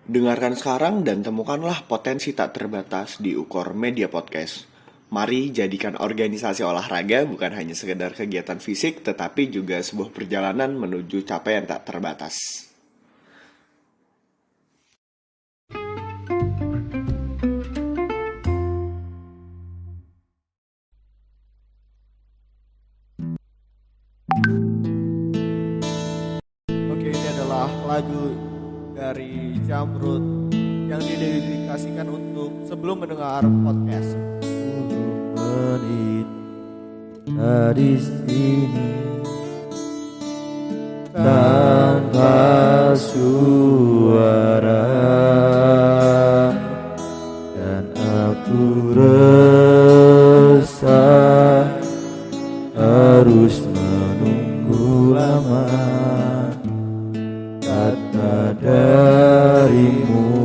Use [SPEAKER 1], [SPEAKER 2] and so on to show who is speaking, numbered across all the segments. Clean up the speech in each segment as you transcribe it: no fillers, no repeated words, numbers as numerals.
[SPEAKER 1] Dengarkan sekarang dan temukanlah potensi tak terbatas di Ukor Media Podcast. Mari jadikan organisasi olahraga bukan hanya sekedar kegiatan fisik, tetapi juga sebuah perjalanan menuju capaian tak terbatas.
[SPEAKER 2] Oke, ini adalah lagu dari Jamrud yang didedikasikan untuk sebelum mendengar podcast.
[SPEAKER 3] 10 menit di sini tanpa suara dan aku resah harus menunggu lama kata darimu.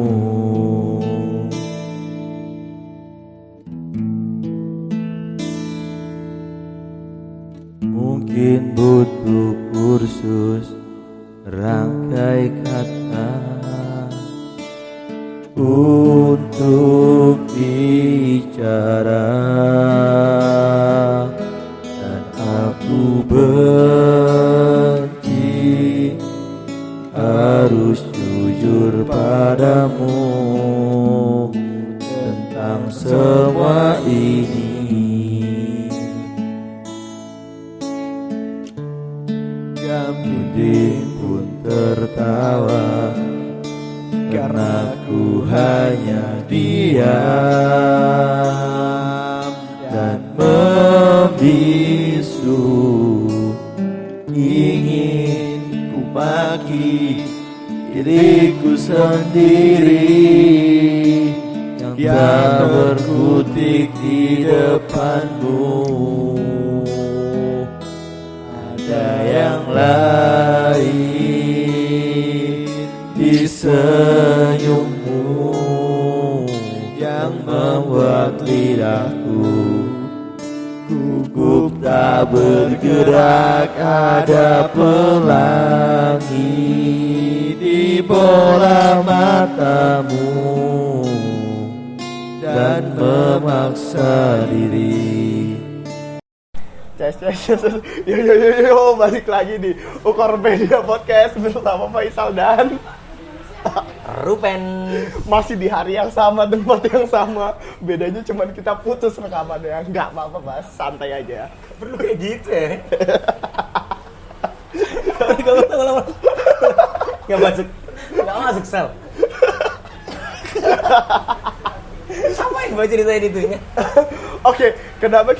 [SPEAKER 3] Mungkin butuh kursus rangkai kata untuk bicara, dan aku benci harus jujur padamu tentang semua ini. Jamrudin pun tertawa karena ku hanya diam dan membisu. Ingin ku maki diriku sendiri yang tak berkutik di depanmu. Ada yang lain di senyummu yang membuat lidahku gugup tak bergerak. Ada pelangi di bola matamu dan memaksa diri.
[SPEAKER 2] Yo, balik lagi di Ukor Media Podcast bersama Faisal dan
[SPEAKER 4] Rupen.
[SPEAKER 2] masih di hari yang sama, tempat yang sama. Bedanya cuma kita putus rekamannya. Nggak apa-apa, Mas. Santai aja.
[SPEAKER 4] Perlu kayak gitu ya. Gak masuk sel. Sama yang baca ceritain itunya.
[SPEAKER 2] Oke, kenapa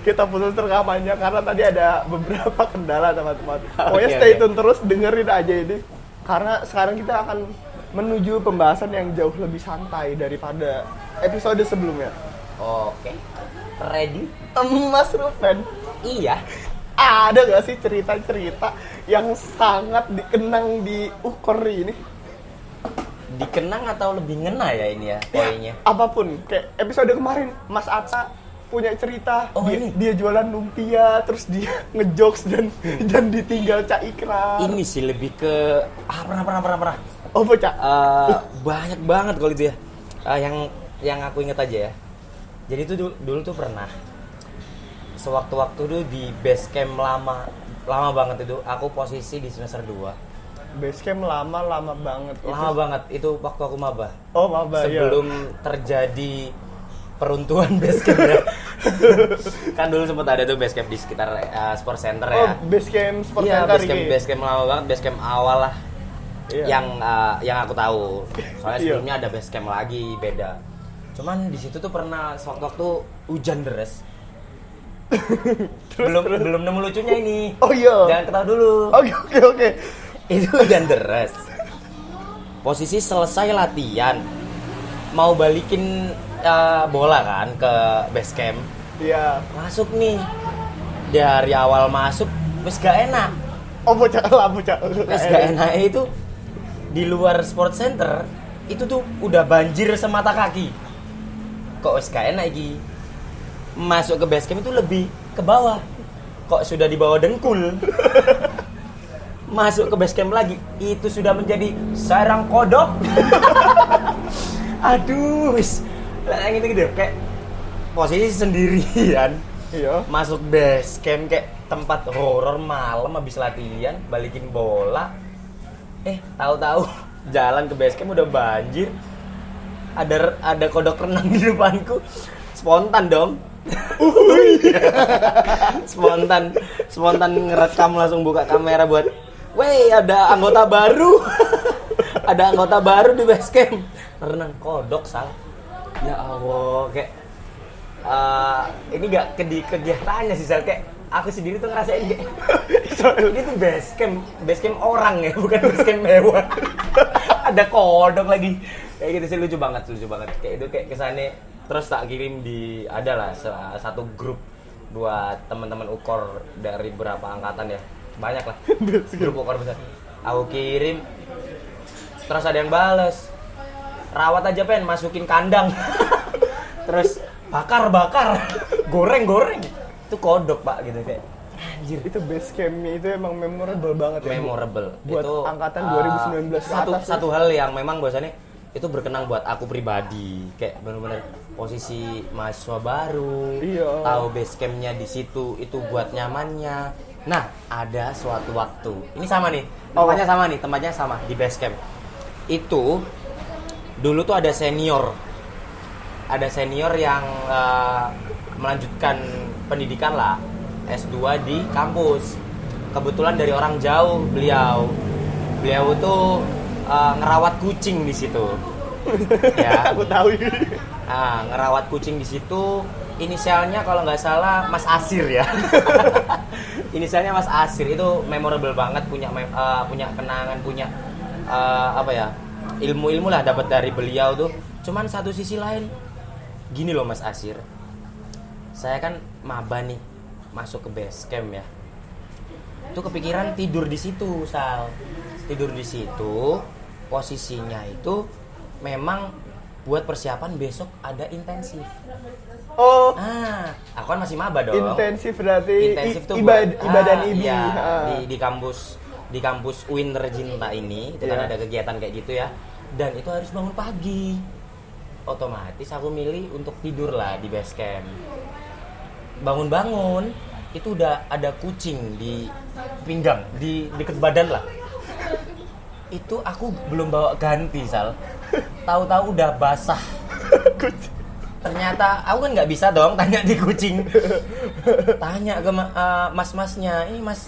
[SPEAKER 2] kita putus rekamannya? Karena tadi ada beberapa kendala, teman-teman. Pokoknya stay tune terus, dengerin aja ini. Karena sekarang kita akan menuju pembahasan yang jauh lebih santai daripada episode sebelumnya.
[SPEAKER 4] Oke. Ready?
[SPEAKER 2] Mas Rufen,
[SPEAKER 4] Iya.
[SPEAKER 2] ada gak sih cerita-cerita yang sangat dikenang di Ukor ini?
[SPEAKER 4] Dikenang atau lebih ngena ya ini ya poinnya?
[SPEAKER 2] Apapun, kayak episode kemarin Mas Atta punya cerita.
[SPEAKER 4] Oh, ini?
[SPEAKER 2] Dia jualan lumpia, terus dia ngejokes dan ditinggal Cak Ikrar.
[SPEAKER 4] Ini sih lebih ke pernah.
[SPEAKER 2] Oh, Cak.
[SPEAKER 4] Banyak banget kalau itu ya. Yang aku inget aja ya. Jadi itu dulu tuh pernah sewaktu-waktu tuh di base camp lama banget itu, aku posisi di semester 2.
[SPEAKER 2] Basecamp lama banget.
[SPEAKER 4] Lama banget itu waktu aku maba.
[SPEAKER 2] Oh, maba ya.
[SPEAKER 4] Sebelum terjadi peruntuhan basecamp ya. Kan dulu sempat ada tuh basecamp di sekitar sport center ya.
[SPEAKER 2] Oh, basecamp sport
[SPEAKER 4] Iya,
[SPEAKER 2] center
[SPEAKER 4] basecamp lama banget, basecamp awal lah.
[SPEAKER 2] Iya.
[SPEAKER 4] Yang aku tahu. Soalnya
[SPEAKER 2] Iya.
[SPEAKER 4] sebelumnya ada basecamp lagi beda. Cuman di situ tuh pernah sewaktu-waktu hujan deras. belum nemu lucunya ini.
[SPEAKER 2] Oh iya.
[SPEAKER 4] Jangan ketawa dulu.
[SPEAKER 2] Oke.
[SPEAKER 4] Itu hujan deras. Posisi selesai latihan, mau balikin bola kan ke base camp.
[SPEAKER 2] Iya.
[SPEAKER 4] Masuk nih. Dari awal masuk wis gak enak.
[SPEAKER 2] Oh, bocah.
[SPEAKER 4] Wis gak enak itu di luar sport center itu tuh udah banjir semata kaki. Kok wis gak enak iki. Masuk ke base camp itu lebih ke bawah. Kok sudah di bawah dengkul. masuk ke base camp lagi, itu sudah menjadi sarang kodok. Aduh, yang gitu kayak posisi sendirian.
[SPEAKER 2] Iya.
[SPEAKER 4] Masuk base camp kayak tempat horor malam habis latihan, balikin bola. Tahu-tahu jalan ke base camp udah banjir. Ada kodok renang di depanku. Spontan dong. Spontan ngerekam, langsung buka kamera buat, "Wey, ada anggota baru." Ada anggota baru di base camp. Renang kodok, Sal. Ya Allah, kayak ini gak kegiatannya sih, Sal. Kayak aku sendiri tuh ngerasain kayak ini tuh base camp orang ya, bukan base camp hewan. Ada kodok lagi. Kayak gitu sih, lucu banget. Kayak itu kayak kesannya. Terus tak kirim adalah satu grup buat teman-teman ukor dari berapa angkatan ya. Banyak lah. Grup ukor besar. Aku kirim. Terus ada yang bales. Rawat aja pen, masukin kandang. Terus bakar. Goreng. Itu kodok, Pak, gitu kayak. Anjir.
[SPEAKER 2] Itu base camp-nya itu emang memorable banget ya.
[SPEAKER 4] Memorable.
[SPEAKER 2] Buat
[SPEAKER 4] itu
[SPEAKER 2] angkatan 2019 ke atas.
[SPEAKER 4] Satu hal yang memang bahwasannya itu berkenang buat aku pribadi, kayak benar-benar posisi mahasiswa baru,
[SPEAKER 2] Iya.
[SPEAKER 4] tahu base camp-nya di situ itu buat nyamannya. Nah, ada suatu waktu, ini sama nih, tempatnya sama di base camp. Itu dulu tuh ada senior yang melanjutkan pendidikan lah, S2 di kampus. Kebetulan dari orang jauh beliau tuh ngerawat kucing di situ. Ya.
[SPEAKER 2] Aku tahu ini.
[SPEAKER 4] Ngerawat kucing di situ. Inisialnya kalau nggak salah Mas Asir ya. Inisialnya Mas Asir, itu memorable banget, punya kenangan, punya ilmu lah dapat dari beliau tuh. Cuman satu sisi lain, gini loh Mas Asir. Saya kan maba nih, masuk ke base camp ya. Itu kepikiran tidur di situ, Sal. Tidur di situ. Posisinya itu memang buat persiapan besok ada intensif.
[SPEAKER 2] Oh,
[SPEAKER 4] Aku kan masih maba dong.
[SPEAKER 2] intensif berarti
[SPEAKER 4] Intensif tuh
[SPEAKER 2] ibadah IBI.
[SPEAKER 4] Iya, di kampus UIN Tercinta ini itu kan
[SPEAKER 2] Iya.
[SPEAKER 4] ada kegiatan kayak gitu ya. Dan itu harus bangun pagi. Otomatis aku milih untuk tidur lah di base camp. Bangun-bangun itu udah ada kucing di pinggang, di deket badan lah. Itu aku belum bawa ganti, Sal. Tahu-tahu udah basah. Ternyata aku kan nggak bisa dong tanya di kucing. Tanya ke mas-masnya, ini mas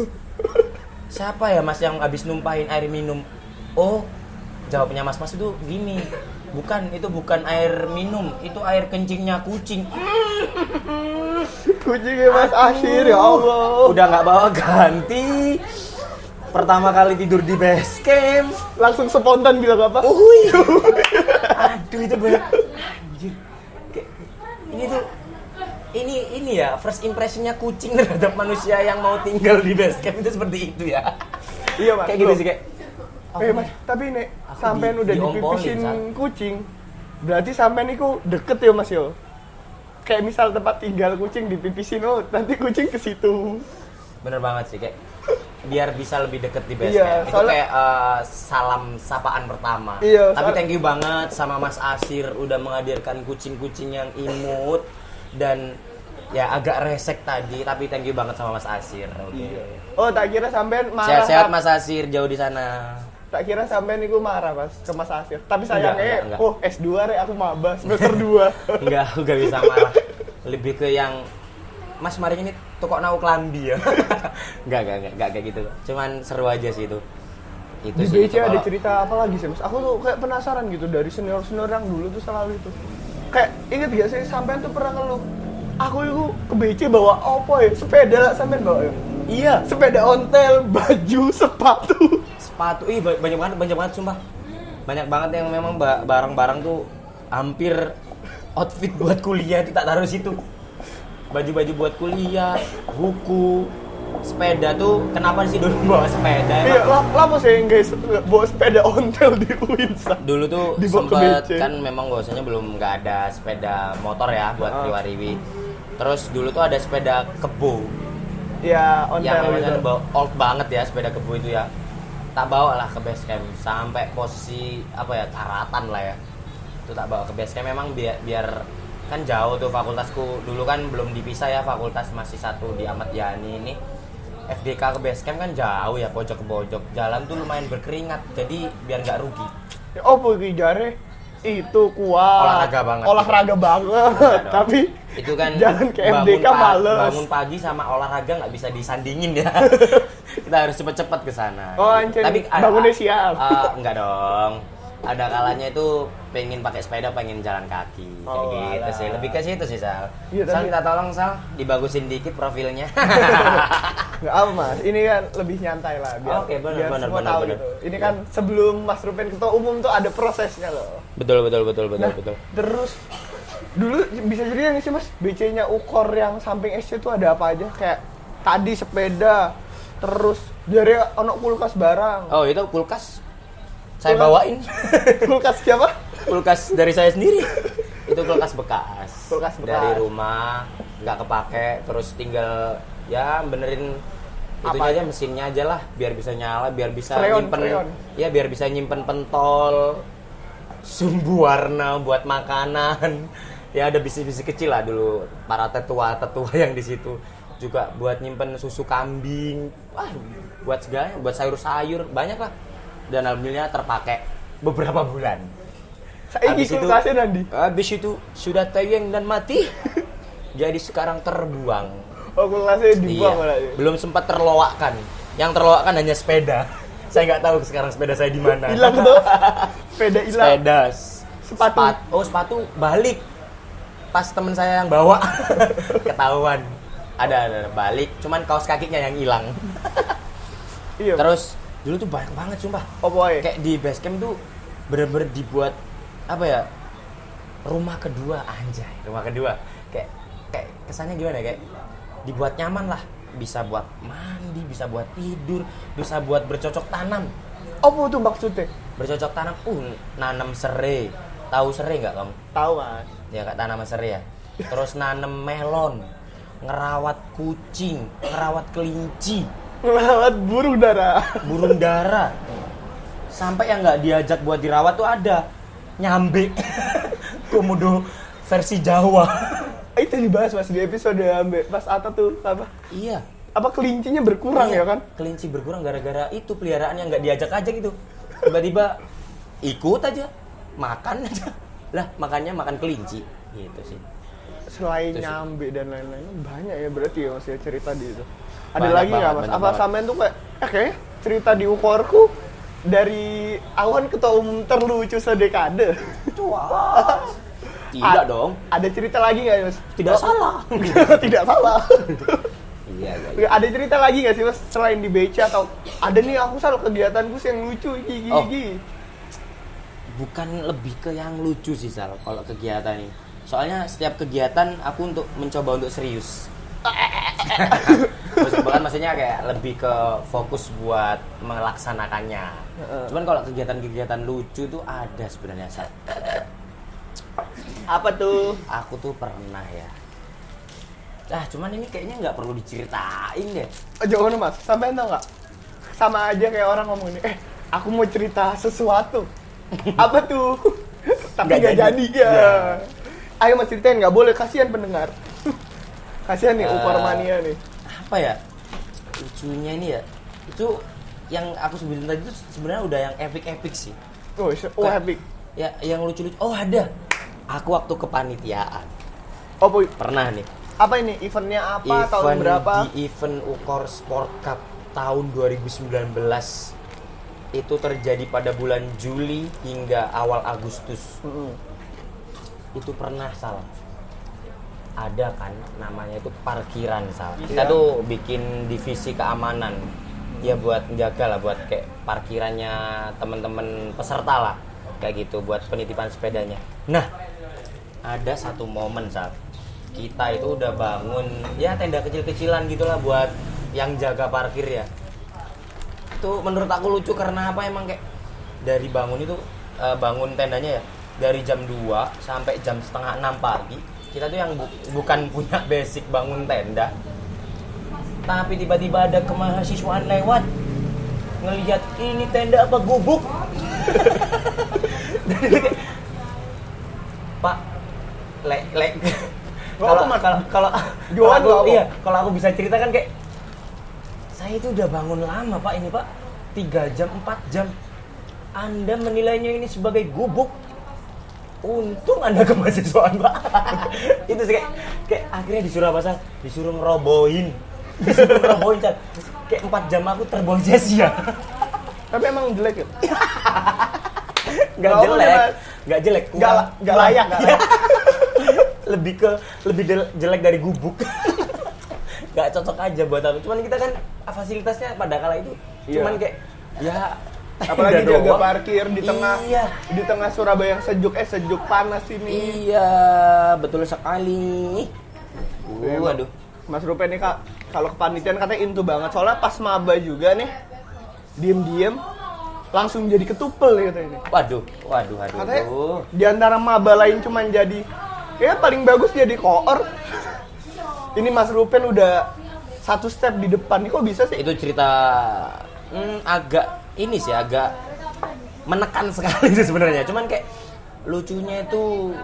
[SPEAKER 4] siapa ya mas yang habis numpahin air minum? Oh, jawabnya mas-mas itu gini, itu bukan air minum, itu air kencingnya kucing.
[SPEAKER 2] Kucingnya Mas Asir, ya Allah.
[SPEAKER 4] Udah nggak bawa ganti. Pertama kali tidur di base camp,
[SPEAKER 2] Langsung spontan bilang apa?
[SPEAKER 4] aduh itu bener. Anjir. Kayak, ini ya first impressionnya kucing terhadap manusia yang mau tinggal di base camp itu seperti itu ya.
[SPEAKER 2] Iya, Mas.
[SPEAKER 4] Kayak gitu sih kayak.
[SPEAKER 2] Mas, tapi nek
[SPEAKER 4] Aku
[SPEAKER 2] sampean udah
[SPEAKER 4] diompolin,
[SPEAKER 2] dipipisin
[SPEAKER 4] Sal.
[SPEAKER 2] kucing, berarti sampean itu deket ya Mas yo. Kayak misal tempat tinggal kucing dipipisin, nanti kucing ke situ.
[SPEAKER 4] Bener banget sih kayak biar bisa lebih deket di base
[SPEAKER 2] Iya,
[SPEAKER 4] camp. Itu
[SPEAKER 2] soalnya-
[SPEAKER 4] kayak salam sapaan pertama.
[SPEAKER 2] Iya,
[SPEAKER 4] Tapi thank you banget sama Mas Asir udah menghadirkan kucing-kucing yang imut dan ya agak resek tadi, tapi thank you banget sama Mas Asir. Oke.
[SPEAKER 2] Oh, tak kira sampean marah.
[SPEAKER 4] Sehat-sehat Mas Asir jauh di sana.
[SPEAKER 2] Tak kira sampean niku marah, Mas, ke Mas Asir. Tapi sayangnya,
[SPEAKER 4] Enggak.
[SPEAKER 2] oh S2 rek aku maba semester 2.
[SPEAKER 4] Enggak, aku gak bisa marah. Lebih ke yang Mas mari ini tukok nau klambi ya. Enggak kayak gitu. Cuman seru aja sih itu. Itu
[SPEAKER 2] Di
[SPEAKER 4] sih.
[SPEAKER 2] BC ada cerita apa lagi sih, Mas? Aku tuh kayak penasaran gitu dari senior-senior yang dulu tuh selalu itu. Kayak inget gak sih sampean tuh pernah ngeluh, aku itu ke BC bawa apa ya? Sepeda lah sampean bawa ya?
[SPEAKER 4] Iya,
[SPEAKER 2] Sepeda ontel, baju, sepatu.
[SPEAKER 4] sepatu. Banyak banget sumpah. Banyak banget yang memang barang-barang tuh hampir outfit buat kuliah itu tak taruh situ. Baju-baju buat kuliah, buku, sepeda tuh kenapa sih dulu bawa sepeda?
[SPEAKER 2] Iya,
[SPEAKER 4] Emang
[SPEAKER 2] lama sih guys bawa sepeda ontel di Uinsa.
[SPEAKER 4] dulu tuh
[SPEAKER 2] Dibawa ke
[SPEAKER 4] sempet
[SPEAKER 2] BC.
[SPEAKER 4] kan memang bahwasanya belum nggak ada sepeda motor ya buat riwa-riwi. Terus dulu tuh ada sepeda kebo
[SPEAKER 2] Ya, ontel
[SPEAKER 4] yang memang
[SPEAKER 2] gitu.
[SPEAKER 4] kan old banget ya sepeda kebo itu ya. tak bawa lah ke base camp sampai posisi apa ya, karatan lah ya. Itu tak bawa ke base camp memang biar kan jauh tuh fakultasku dulu kan belum dipisah ya, fakultas masih satu di Ahmad Yani ini. FDK ke base camp kan jauh ya, pojok ke pojok. Jalan tuh lumayan berkeringat, jadi biar nggak rugi.
[SPEAKER 2] Oh, pergi jare itu kuat. Olahraga banget.
[SPEAKER 4] Dong.
[SPEAKER 2] Tapi
[SPEAKER 4] itu kan
[SPEAKER 2] jalan ke FDK males.
[SPEAKER 4] Bangun pagi sama olahraga nggak bisa disandingin ya. Kita harus cepet-cepet ke sana.
[SPEAKER 2] Oh, anjir.
[SPEAKER 4] Tapi
[SPEAKER 2] Bangunnya siap.
[SPEAKER 4] Enggak dong. Ada kalanya itu pengen pakai sepeda, pengen jalan kaki kayak gitu
[SPEAKER 2] alah.
[SPEAKER 4] sih. Lebih ke situ sih, Sal.
[SPEAKER 2] Iya,
[SPEAKER 4] Sal,
[SPEAKER 2] tapi-
[SPEAKER 4] kita tolong Sal, dibagusin dikit profilnya.
[SPEAKER 2] Nggak apa Mas, ini kan lebih nyantai lah biar,
[SPEAKER 4] Oke, benar,
[SPEAKER 2] biar
[SPEAKER 4] benar,
[SPEAKER 2] semua
[SPEAKER 4] benar,
[SPEAKER 2] tahu
[SPEAKER 4] benar.
[SPEAKER 2] gitu. Ini kan sebelum Mas Rupen ketua umum tuh ada prosesnya loh.
[SPEAKER 4] betul.
[SPEAKER 2] Nah, terus dulu bisa cerita nggak sih Mas, BC-nya Ukor yang samping SC tuh ada apa aja? Kayak tadi sepeda, terus dari ono kulkas barang.
[SPEAKER 4] Oh, itu kulkas saya
[SPEAKER 2] Kulkas.
[SPEAKER 4] bawain.
[SPEAKER 2] Kulkas siapa?
[SPEAKER 4] Kulkas dari saya sendiri. Itu kulkas bekas.
[SPEAKER 2] Kulkas bekas.
[SPEAKER 4] Dari rumah, nggak kepake, terus tinggal ya benerin itunya
[SPEAKER 2] Apa
[SPEAKER 4] aja, mesinnya aja lah, biar bisa nyala, biar bisa
[SPEAKER 2] Freon.
[SPEAKER 4] ya biar bisa nyimpen pentol, sumbu warna buat makanan. Ya ada bisnis-bisnis kecil lah dulu para tetua yang di situ. Juga buat nyimpen susu kambing. Wah, buat segalanya, buat sayur-sayur, banyak lah. Dan alhamdulillah terpakai beberapa bulan.
[SPEAKER 2] Saiki kulkasnya nanti.
[SPEAKER 4] Habis itu sudah tayang dan mati. Jadi sekarang terbuang.
[SPEAKER 2] Oh, kulkasnya dibuang malah.
[SPEAKER 4] Iya, belum sempat terloakkan. Yang terloakkan hanya sepeda. Saya nggak tahu sekarang sepeda saya di mana.
[SPEAKER 2] Hilang tuh. Sepeda hilang.
[SPEAKER 4] Sepeda.
[SPEAKER 2] Sepatu.
[SPEAKER 4] Sepatu balik. Pas temen saya yang bawa ketahuan. Ada balik. Cuman kaos kakinya yang hilang.
[SPEAKER 2] Iya.
[SPEAKER 4] Terus dulu tuh banyak banget sumpah.
[SPEAKER 2] Oh boy.
[SPEAKER 4] Kayak di base camp tuh bener-bener dibuat apa ya, rumah kedua, anjay, rumah kedua. Kayak kesannya gimana, kayak dibuat nyaman lah, bisa buat mandi, bisa buat tidur, bisa buat bercocok tanam.
[SPEAKER 2] Apa tuh maksudnya?
[SPEAKER 4] Bercocok tanam, nanam serai. Tahu serai nggak kamu?
[SPEAKER 2] Tahu Mas.
[SPEAKER 4] Ya nggak, tanaman serai ya. Terus nanam melon, ngerawat kucing, ngerawat kelinci,
[SPEAKER 2] Ngelawat burung dara.
[SPEAKER 4] burung dara. Sampai yang nggak diajak buat dirawat tuh ada nyambe. Komodo versi Jawa.
[SPEAKER 2] Itu dibahas Mas di episode Mas Atta tuh apa?
[SPEAKER 4] Iya.
[SPEAKER 2] Apa kelincinya berkurang
[SPEAKER 4] Iya,
[SPEAKER 2] ya kan?
[SPEAKER 4] Kelinci berkurang gara-gara itu peliharaan yang nggak diajak aja gitu. Tiba-tiba ikut aja, makan aja. Lah, makannya makan kelinci gitu sih.
[SPEAKER 2] Selain
[SPEAKER 4] Terus-
[SPEAKER 2] nyambe dan lain-lain banyak ya berarti ya Mas ya cerita di itu. Ada
[SPEAKER 4] Banyak
[SPEAKER 2] lagi nggak
[SPEAKER 4] banget,
[SPEAKER 2] Mas?
[SPEAKER 4] banyak
[SPEAKER 2] Apa
[SPEAKER 4] banget.
[SPEAKER 2] sampean tuh kayak cerita di Ukorku dari awan ketua umum terlucu sedekade.
[SPEAKER 4] Tidak dong.
[SPEAKER 2] Ada cerita lagi nggak Mas?
[SPEAKER 4] Tidak salah.
[SPEAKER 2] Tidak salah.
[SPEAKER 4] Iya, iya.
[SPEAKER 2] Ada cerita lagi nggak sih Mas selain di BC atau ada nih aku selalu kegiatanku yang lucu gigi.
[SPEAKER 4] Oh. Bukan lebih ke yang lucu sih, Sal, kalau kegiatan ini. Soalnya setiap kegiatan aku mencoba untuk serius. Bahkan maksudnya kayak lebih ke fokus buat melaksanakannya. Cuman kalau kegiatan-kegiatan lucu tuh ada sebenarnya, Sal.
[SPEAKER 2] Apa tuh?
[SPEAKER 4] Aku tuh pernah ya. Cuman ini kayaknya nggak perlu diceritain deh.
[SPEAKER 2] Jangan Mas, sampean tau nggak? Sama aja kayak orang ngomong ini, aku mau cerita sesuatu. Apa tuh? Tapi
[SPEAKER 4] Nggak
[SPEAKER 2] nggak jadi ya.
[SPEAKER 4] Ya.
[SPEAKER 2] Ayo Mas ceritain, nggak boleh, kasihan pendengar. Kasihan nih,
[SPEAKER 4] Eh,
[SPEAKER 2] Ukormania nih.
[SPEAKER 4] Apa ya? Lucunya ini ya. Itu yang aku sebutin tadi itu sebenarnya udah yang epic sih.
[SPEAKER 2] Oh, happy.
[SPEAKER 4] Ya, yang lucu-lucu. Oh, ada. Aku waktu kepanitiaan.
[SPEAKER 2] Oh, boy.
[SPEAKER 4] Pernah nih.
[SPEAKER 2] Apa ini? Eventnya apa? Tahun berapa?
[SPEAKER 4] Di event Ukor Sport Cup tahun 2019. Itu terjadi pada bulan Juli hingga awal Agustus. Itu pernah, Sal. Ada kan namanya itu parkiran, Sal. Kita
[SPEAKER 2] Iya.
[SPEAKER 4] tuh bikin divisi keamanan. Ya buat menjaga lah, buat kayak parkirannya teman-teman peserta lah. Kayak gitu buat penitipan sepedanya. Nah, ada satu momen, Sal. Kita itu udah bangun ya tenda kecil-kecilan gitulah buat yang jaga parkir ya. Itu menurut aku lucu karena apa, emang kayak dari bangun itu bangun tendanya ya dari jam 2 sampai jam setengah 6 pagi. Kita tuh yang bukan punya basic bangun tenda, tapi tiba-tiba ada kemahasiswaan lewat ngelihat ini tenda apa gubuk. Dan itu kayak, Pak, lek. Kalau aku bisa ceritakan kayak saya itu udah bangun lama Pak ini Pak, 3 jam 4 jam. Anda menilainya ini sebagai gubuk. Untung Anda kemahasiswaan Pak. Itu sih kayak akhirnya disuruh apa sih? Disuruh ngerobohin. Kayak 4 jam aku terbuang sia-sia.
[SPEAKER 2] Tapi emang jelek ya?
[SPEAKER 4] Gak jelek.
[SPEAKER 2] Gak layak.
[SPEAKER 4] lebih jelek dari gubuk. Gak cocok aja buat aku. Cuman kita kan fasilitasnya pada kala itu cuman kayak ya
[SPEAKER 2] apalagi jaga parkir di tengah
[SPEAKER 4] iya.
[SPEAKER 2] Di tengah Surabaya yang sejuk panas ini.
[SPEAKER 4] Iya, betul sekali. Waduh.
[SPEAKER 2] Mas Rupen nih Kak, kalau kepanitiaan katanya into banget. Soalnya pas maba juga nih, diem langsung jadi ketupel gitu ini.
[SPEAKER 4] Waduh.
[SPEAKER 2] Katanya di antara maba lain cuman jadi paling bagus jadi koor. Ini Mas Rupen udah satu step di depan nih, kok bisa sih?
[SPEAKER 4] Itu cerita agak menekan sekali sih sebenarnya. Cuman kayak lucunya itu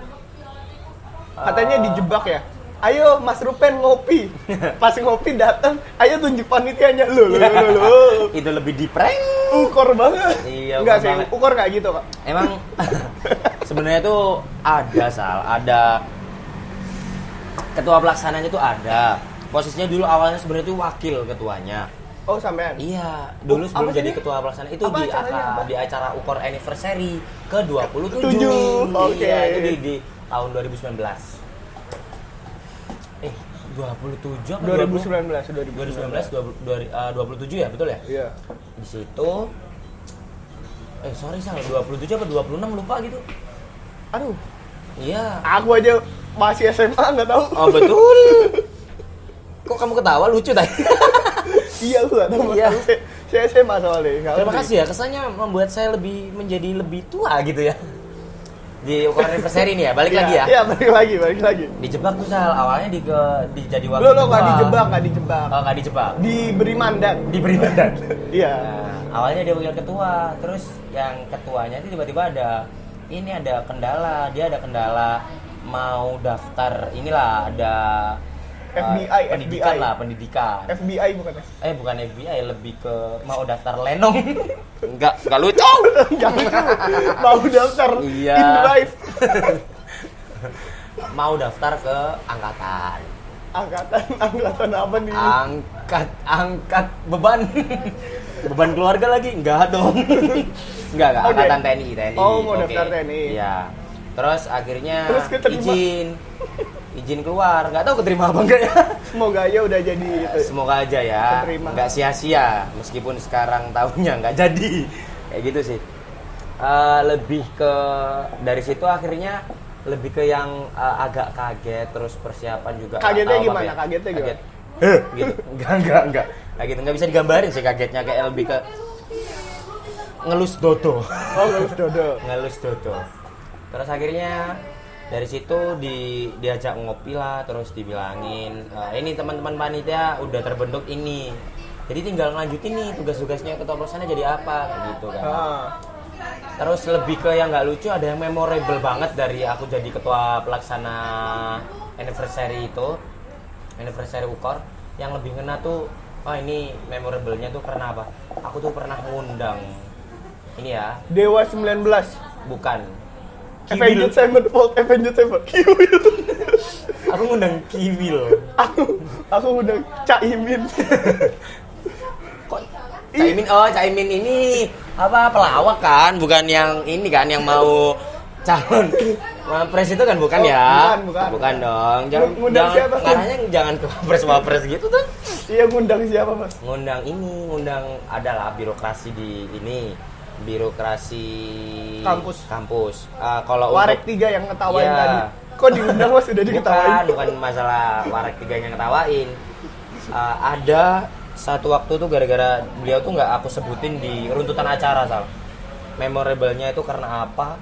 [SPEAKER 2] katanya dijebak ya. Ayo Mas Rupen ngopi. Pas ngopi datang, ayo tunjuk panitianya. Loh.
[SPEAKER 4] Itu lebih di prank.
[SPEAKER 2] Ukor banget.
[SPEAKER 4] Iya,
[SPEAKER 2] enggak sih,
[SPEAKER 4] banget.
[SPEAKER 2] ukor kayak gitu, Kak.
[SPEAKER 4] Emang sebenarnya tuh ada ketua pelaksananya tuh ada. Posisinya dulu awalnya sebenarnya tuh wakil ketuanya.
[SPEAKER 2] Oh, sampean.
[SPEAKER 4] Iya, dulu sebelum
[SPEAKER 2] apa
[SPEAKER 4] jadi
[SPEAKER 2] sih?
[SPEAKER 4] ketua pelaksana itu
[SPEAKER 2] Apa acaranya?
[SPEAKER 4] di acara Ukor Anniversary ke-27.
[SPEAKER 2] Oke.
[SPEAKER 4] Iya, itu di tahun 2019. 27 apa 27 ya, betul ya?
[SPEAKER 2] Iya.
[SPEAKER 4] Di situ salah 27 apa 26 lupa gitu.
[SPEAKER 2] Aduh,
[SPEAKER 4] Iya.
[SPEAKER 2] aku aja masih SMA nggak tahu.
[SPEAKER 4] Oh, betul. Kok kamu ketawa lucu tadi?
[SPEAKER 2] Iya, aku nggak tahu.
[SPEAKER 4] Iya.
[SPEAKER 2] Saya SMA soalnya. nggak
[SPEAKER 4] Terima
[SPEAKER 2] ngerti.
[SPEAKER 4] kasih ya, kesannya membuat saya menjadi lebih tua gitu ya. Di Ukor Anniversary ini ya, balik
[SPEAKER 2] Iya,
[SPEAKER 4] lagi ya.
[SPEAKER 2] Iya, balik lagi.
[SPEAKER 4] Dijebak tuh Sal, awalnya jadi wakil
[SPEAKER 2] Lo
[SPEAKER 4] ketua.
[SPEAKER 2] nggak dijebak.
[SPEAKER 4] Oh, nggak dijebak.
[SPEAKER 2] Diberi mandat.
[SPEAKER 4] Diberi mandat.
[SPEAKER 2] Iya.
[SPEAKER 4] Nah, awalnya dia wakil ketua, terus yang ketuanya itu tiba-tiba ada kendala, dia ada kendala mau daftar inilah ada
[SPEAKER 2] FBI.
[SPEAKER 4] pendidikan.
[SPEAKER 2] FBI bukan ya?
[SPEAKER 4] Bukan FBI, lebih ke mau daftar lenong. Enggak lucu.
[SPEAKER 2] Jangan lucu. Mau daftar
[SPEAKER 4] Iya.
[SPEAKER 2] InDrive.
[SPEAKER 4] Mau daftar ke angkatan.
[SPEAKER 2] Angkatan apa nih?
[SPEAKER 4] Angkat beban. Beban keluarga lagi? Enggak dong. Enggak,
[SPEAKER 2] Oke.
[SPEAKER 4] angkatan TNI.
[SPEAKER 2] Oh, mau
[SPEAKER 4] Oke.
[SPEAKER 2] daftar TNI.
[SPEAKER 4] Iya. Terus akhirnya
[SPEAKER 2] Terus keterima.
[SPEAKER 4] izin keluar. Enggak tahu keterima apa enggak ya.
[SPEAKER 2] Semoga aja udah jadi itu.
[SPEAKER 4] Semoga aja ya.
[SPEAKER 2] Keterima.
[SPEAKER 4] Enggak sia-sia meskipun sekarang tahunnya enggak jadi. Kayak gitu sih. Lebih ke dari situ akhirnya lebih ke yang agak kaget, terus persiapan juga nggak
[SPEAKER 2] Kagetnya
[SPEAKER 4] tahu
[SPEAKER 2] gimana?
[SPEAKER 4] apa ya.
[SPEAKER 2] Kagetnya gimana?
[SPEAKER 4] Kaget. Gitu. Enggak. Kayak gitu enggak bisa digambarin sih kagetnya, kayak lebih ke ngelus dodo.
[SPEAKER 2] Oh, lulus dodo.
[SPEAKER 4] Ngelus dodo. Terus akhirnya dari situ diajak ngopi lah, terus dibilangin ini teman-teman panitia udah terbentuk ini. Jadi tinggal lanjutin nih tugas-tugasnya ketua pelaksana jadi apa kayak gitu kan. Terus lebih ke yang nggak lucu, ada yang memorable banget dari aku jadi ketua pelaksana anniversary Ukor. Yang lebih ngena tuh, ini memorable-nya tuh karena apa? Aku tuh pernah ngundang ini ya,
[SPEAKER 2] Dewa 19.
[SPEAKER 4] bukan
[SPEAKER 2] Avenged Sevenfold. Kiwil.
[SPEAKER 4] Aku ngundang Kiwil.
[SPEAKER 2] Aku udah Caimin.
[SPEAKER 4] Kok Caimin ini apa pelawak kan, bukan yang ini kan yang mau calon Wapres itu kan bukan ya?
[SPEAKER 2] Bukan.
[SPEAKER 4] Dong. Jangan
[SPEAKER 2] Ngundang siapa?
[SPEAKER 4] ngarahnya jangan ke Wapres gitu tuh.
[SPEAKER 2] Iya, ngundang siapa, Mas?
[SPEAKER 4] Ngundang adalah birokrasi di ini. Birokrasi kampus. Kalau
[SPEAKER 2] Warek
[SPEAKER 4] untuk
[SPEAKER 2] 3 yang ngetawain
[SPEAKER 4] Iya.
[SPEAKER 2] tadi. Kok diundang, Mas? Udah diketawain.
[SPEAKER 4] bukan masalah Warek 3 yang ngetawain. Ada satu waktu tuh gara-gara beliau tuh nggak aku sebutin di runtutan acara, Sal. Memorable-nya itu karena apa?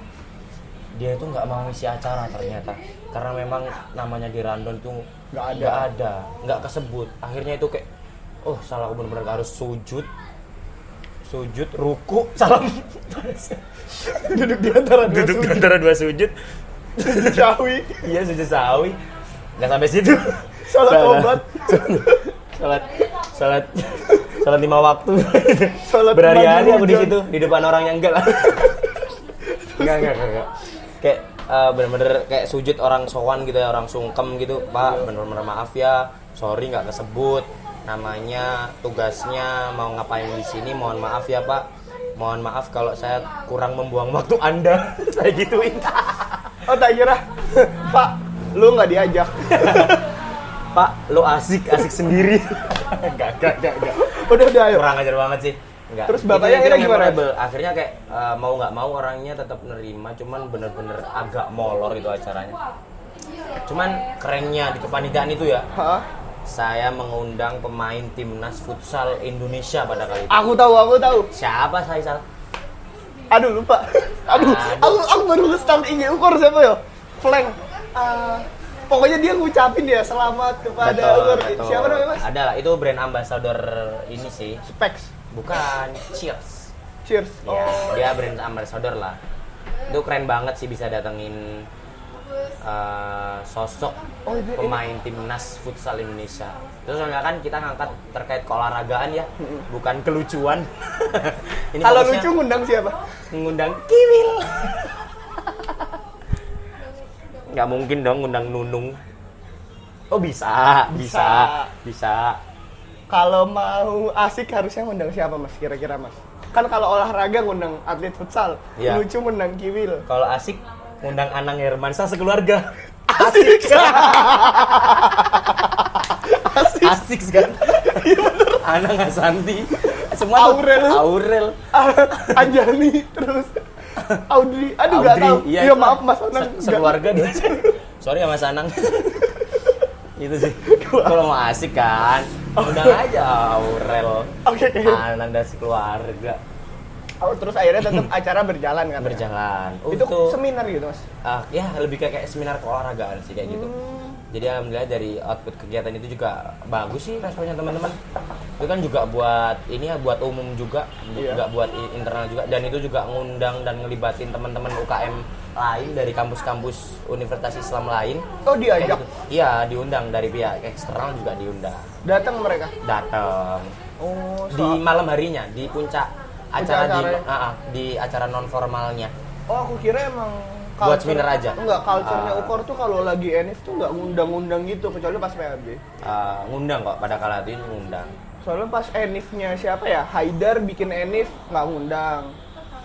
[SPEAKER 4] Dia itu nggak mau isi acara ternyata, karena memang namanya di Randon tuh nggak kesebut. Akhirnya itu kayak, salah, aku benar-benar harus sujud sujud, ruku, salam.
[SPEAKER 2] Duduk di antara dua
[SPEAKER 4] Duduk di
[SPEAKER 2] sujud.
[SPEAKER 4] antara dua sujud.
[SPEAKER 2] Syawi.
[SPEAKER 4] Iya, sujud sawi. Nggak sampai situ.
[SPEAKER 2] Salat tobat.
[SPEAKER 4] Salat 5 waktu.
[SPEAKER 2] Salat
[SPEAKER 4] Berhari-hari
[SPEAKER 2] mandi
[SPEAKER 4] aku di
[SPEAKER 2] hujan.
[SPEAKER 4] situ, di depan orang yang enggak lah. Enggak. Kayak bener-bener kayak sujud orang sowan gitu ya, orang sungkem gitu. Pak, bener-bener maaf ya, sorry nggak kesebut namanya, tugasnya mau ngapain di sini, mohon maaf ya Pak. Mohon maaf kalau saya kurang membuang waktu Anda. Saya gituin.
[SPEAKER 2] Oh tak kira, Pak, lu nggak diajak.
[SPEAKER 4] Pak, lo asik sendiri. Enggak.
[SPEAKER 2] Udah ayo.
[SPEAKER 4] Kurang ajar banget sih. Enggak.
[SPEAKER 2] Terus bapaknya akhirnya gimana?
[SPEAKER 4] memorable. Akhirnya kayak mau nggak mau orangnya tetap nerima, cuman bener-bener agak molor itu acaranya. Cuman kerennya di kepanitiaan itu ya,
[SPEAKER 2] Hah?
[SPEAKER 4] saya mengundang pemain timnas futsal Indonesia pada kali itu.
[SPEAKER 2] Aku tahu.
[SPEAKER 4] Siapa Faisal?
[SPEAKER 2] Aduh lupa. Aku baru nge-start IG Ukor siapa ya? Flank. Pokoknya dia ngucapin ya selamat kepada Ukor. Siapa namanya Mas?
[SPEAKER 4] Ada lah, itu brand ambassador ini sih.
[SPEAKER 2] Specs.
[SPEAKER 4] Bukan, Cheers.
[SPEAKER 2] Cheers.
[SPEAKER 4] Ya, dia brand ambassador lah. Itu keren banget sih bisa datengin sosok pemain timnas futsal Indonesia. Terus soalnya kan kita ngangkat terkait keolahragaan ya, bukan kelucuan. Ini
[SPEAKER 2] Kalau
[SPEAKER 4] fokusnya
[SPEAKER 2] lucu ngundang siapa?
[SPEAKER 4] ngundang Kiwil. Nggak mungkin dong ngundang Nunung. Oh bisa.
[SPEAKER 2] Kalau mau asik harusnya ngundang siapa Mas kira-kira Mas? Kan kalau olahraga ngundang atlet futsal,
[SPEAKER 4] Iya.
[SPEAKER 2] lucu ngundang Kiwil.
[SPEAKER 4] Kalau asik ngundang Anang Hermansyah sekeluarga.
[SPEAKER 2] Asik.
[SPEAKER 4] Asik kan? Anang Asanti. Semua tuh Aurel.
[SPEAKER 2] Anjani terus Audrey. Aduh nggak tahu. Iya maaf Mas Anang.
[SPEAKER 4] Sekeluarga dia. Sorry ya Mas Anang. Itu sih. Kalau mau asik kan, undang aja Aurel.
[SPEAKER 2] Oke.
[SPEAKER 4] Anang dan sekeluarga.
[SPEAKER 2] Oh, terus akhirnya tetap acara berjalan kan?
[SPEAKER 4] Berjalan.
[SPEAKER 2] Itu
[SPEAKER 4] Untuk
[SPEAKER 2] seminar gitu Mas?
[SPEAKER 4] ya lebih kayak seminar keolahragaan sih kayak gitu. Jadi alhamdulillah dari output kegiatan itu juga bagus sih responnya teman-teman. Itu kan juga buat ini ya, buat umum juga,
[SPEAKER 2] Iya.
[SPEAKER 4] juga buat internal juga, dan itu juga ngundang dan ngelibatin teman-teman UKM lain dari kampus-kampus Universitas Islam lain.
[SPEAKER 2] Oh
[SPEAKER 4] Kayak
[SPEAKER 2] diajak?
[SPEAKER 4] gitu. Iya, diundang dari pihak eksternal juga diundang.
[SPEAKER 2] Datang mereka?
[SPEAKER 4] Datang
[SPEAKER 2] Oh,
[SPEAKER 4] di malam harinya di puncak acara
[SPEAKER 2] acaranya.
[SPEAKER 4] di acara non formalnya.
[SPEAKER 2] Oh, aku kira emang
[SPEAKER 4] Buat
[SPEAKER 2] culture-
[SPEAKER 4] seminar aja.
[SPEAKER 2] Enggak, culture-nya Ukor tuh kalau lagi NF tuh enggak ngundang-ngundang gitu, kecuali pas PAB.
[SPEAKER 4] Ngundang kok pada kala itu ngundang.
[SPEAKER 2] Soalnya pas NF-nya siapa ya? Haidar bikin NF nggak ngundang.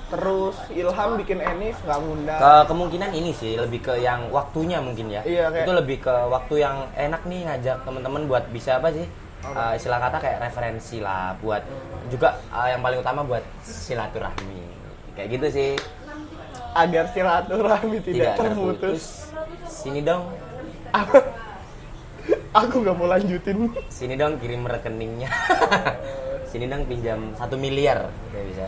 [SPEAKER 2] Terus Ilham bikin NF nggak ngundang.
[SPEAKER 4] Kemungkinan ini sih lebih ke yang waktunya mungkin ya.
[SPEAKER 2] Iya, kayak-
[SPEAKER 4] Itu lebih ke waktu yang enak nih ngajak teman-teman buat bisa apa sih? Istilah kata kayak referensi lah buat juga yang paling utama buat silaturahmi. Kayak gitu sih.
[SPEAKER 2] Agar silaturahmi tidak terputus.
[SPEAKER 4] Sini dong.
[SPEAKER 2] Aku nggak mau lanjutin.
[SPEAKER 4] Sini dong kirim rekeningnya. Sini dong pinjam 1 miliar kayak bisa.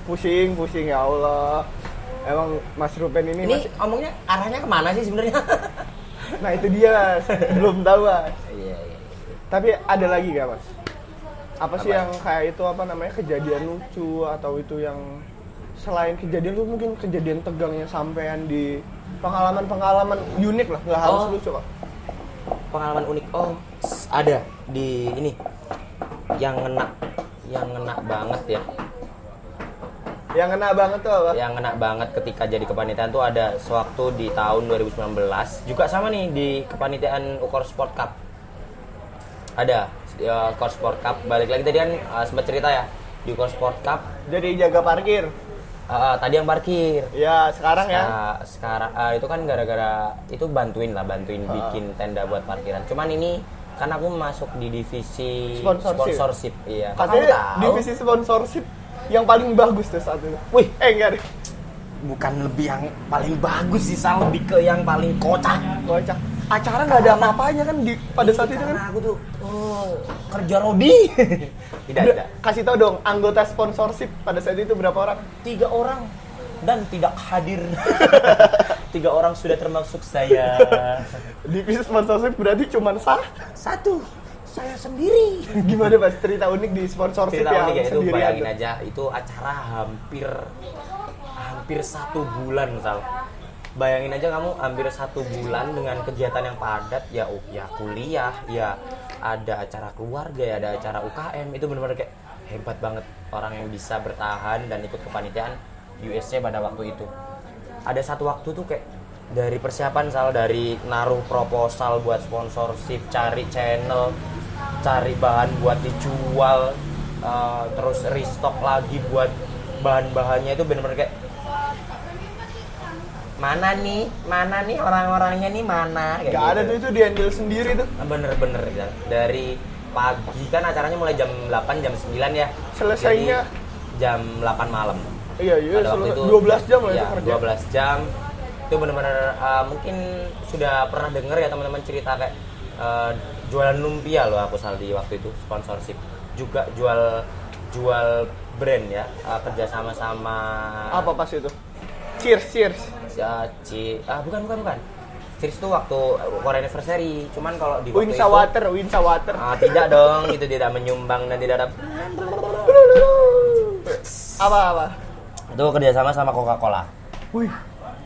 [SPEAKER 2] Pusing ya Allah. Emang Mas Rupen ini
[SPEAKER 4] Ini
[SPEAKER 2] masih-
[SPEAKER 4] ngomongnya arahnya kemana sih sebenarnya?
[SPEAKER 2] Nah itu dia, belum tahu Mas.
[SPEAKER 4] Iya.
[SPEAKER 2] Tapi ada lagi gak Mas? Apa sih
[SPEAKER 4] Apa?
[SPEAKER 2] yang kayak itu apa namanya kejadian lucu atau itu yang selain kejadian lu mungkin kejadian tegangnya sampean di pengalaman-pengalaman unik lah, nggak harus
[SPEAKER 4] Oh.
[SPEAKER 2] lucu kok.
[SPEAKER 4] Pengalaman unik. Oh, ada di ini yang ngena banget ya.
[SPEAKER 2] Yang kena banget tuh apa?
[SPEAKER 4] Yang ngena banget ketika jadi kepanitiaan tuh ada sewaktu di tahun 2019 juga sama nih di kepanitiaan Ukor Sport Cup. Ada Ukor Sport Cup, balik lagi tadi kan sempat cerita ya di Ukor Sport Cup.
[SPEAKER 2] Jadi jaga parkir.
[SPEAKER 4] Tadi yang parkir.
[SPEAKER 2] Ya sekarang ya.
[SPEAKER 4] Sekarang itu kan gara-gara itu bantuin bikin tenda buat parkiran. Cuman ini kan aku masuk di divisi sponsorship. Iya. Kok kamu
[SPEAKER 2] Katanya
[SPEAKER 4] tahu?
[SPEAKER 2] divisi sponsorship yang paling bagus tuh saat itu.
[SPEAKER 4] Wih,
[SPEAKER 2] Enggak deh.
[SPEAKER 4] bukan lebih yang paling bagus sih, Sal, lebih ke yang paling kocak.
[SPEAKER 2] Kocak. Acara nggak ada apa-apanya kan di pada saat itu kan.
[SPEAKER 4] Karena aku tuh kerja Rodi. tidak.
[SPEAKER 2] Kasih tau dong anggota sponsorship pada saat itu berapa orang?
[SPEAKER 4] 3 orang dan tidak hadir. 3 orang sudah termasuk saya.
[SPEAKER 2] Divisi sponsorship berarti cuma
[SPEAKER 4] Satu saya sendiri.
[SPEAKER 2] Gimana Mas cerita unik di sponsorship
[SPEAKER 4] Cerita
[SPEAKER 2] yang
[SPEAKER 4] unik ya itu,
[SPEAKER 2] sendirian
[SPEAKER 4] bayangin
[SPEAKER 2] tuh?
[SPEAKER 4] aja itu acara hampir 1 bulan misal. Bayangin aja kamu hampir 1 bulan dengan kegiatan yang padat, ya kuliah, ya ada acara keluarga, ya ada acara UKM. Itu benar-benar kayak hebat banget orang yang bisa bertahan dan ikut kepanitiaan USC pada waktu itu. Ada satu waktu tuh kayak dari persiapan dari naruh proposal buat sponsorship, cari channel, cari bahan buat dijual, terus restock lagi buat bahan-bahannya, itu benar-benar kayak mana nih orang-orangnya nih mana kayak
[SPEAKER 2] Gak
[SPEAKER 4] gitu.
[SPEAKER 2] ada tuh, itu dihandle sendiri tuh.
[SPEAKER 4] Bener-bener ya. Dari pagi kan acaranya mulai jam 8 jam 9 ya.
[SPEAKER 2] Selesainya?
[SPEAKER 4] Jadi, jam 8 malam.
[SPEAKER 2] Iya,
[SPEAKER 4] Pada waktu itu
[SPEAKER 2] 12 jam lah
[SPEAKER 4] ya,
[SPEAKER 2] itu kerja.
[SPEAKER 4] 12 jam. Itu bener-bener mungkin sudah pernah denger ya teman-teman cerita kayak jualan lumpia loh aku Saldi waktu itu, sponsorship. Juga jual brand ya, kerja sama-sama.
[SPEAKER 2] Apa pas itu? Cheers.
[SPEAKER 4] Ya, bukan. Cheers itu waktu Korean Anniversary. Cuman kalau di waktu
[SPEAKER 2] Winsa Water.
[SPEAKER 4] tidak dong, itu tidak menyumbang dan tidak ada.
[SPEAKER 2] Apa?
[SPEAKER 4] Itu kerjasama sama Coca-Cola.
[SPEAKER 2] Wih,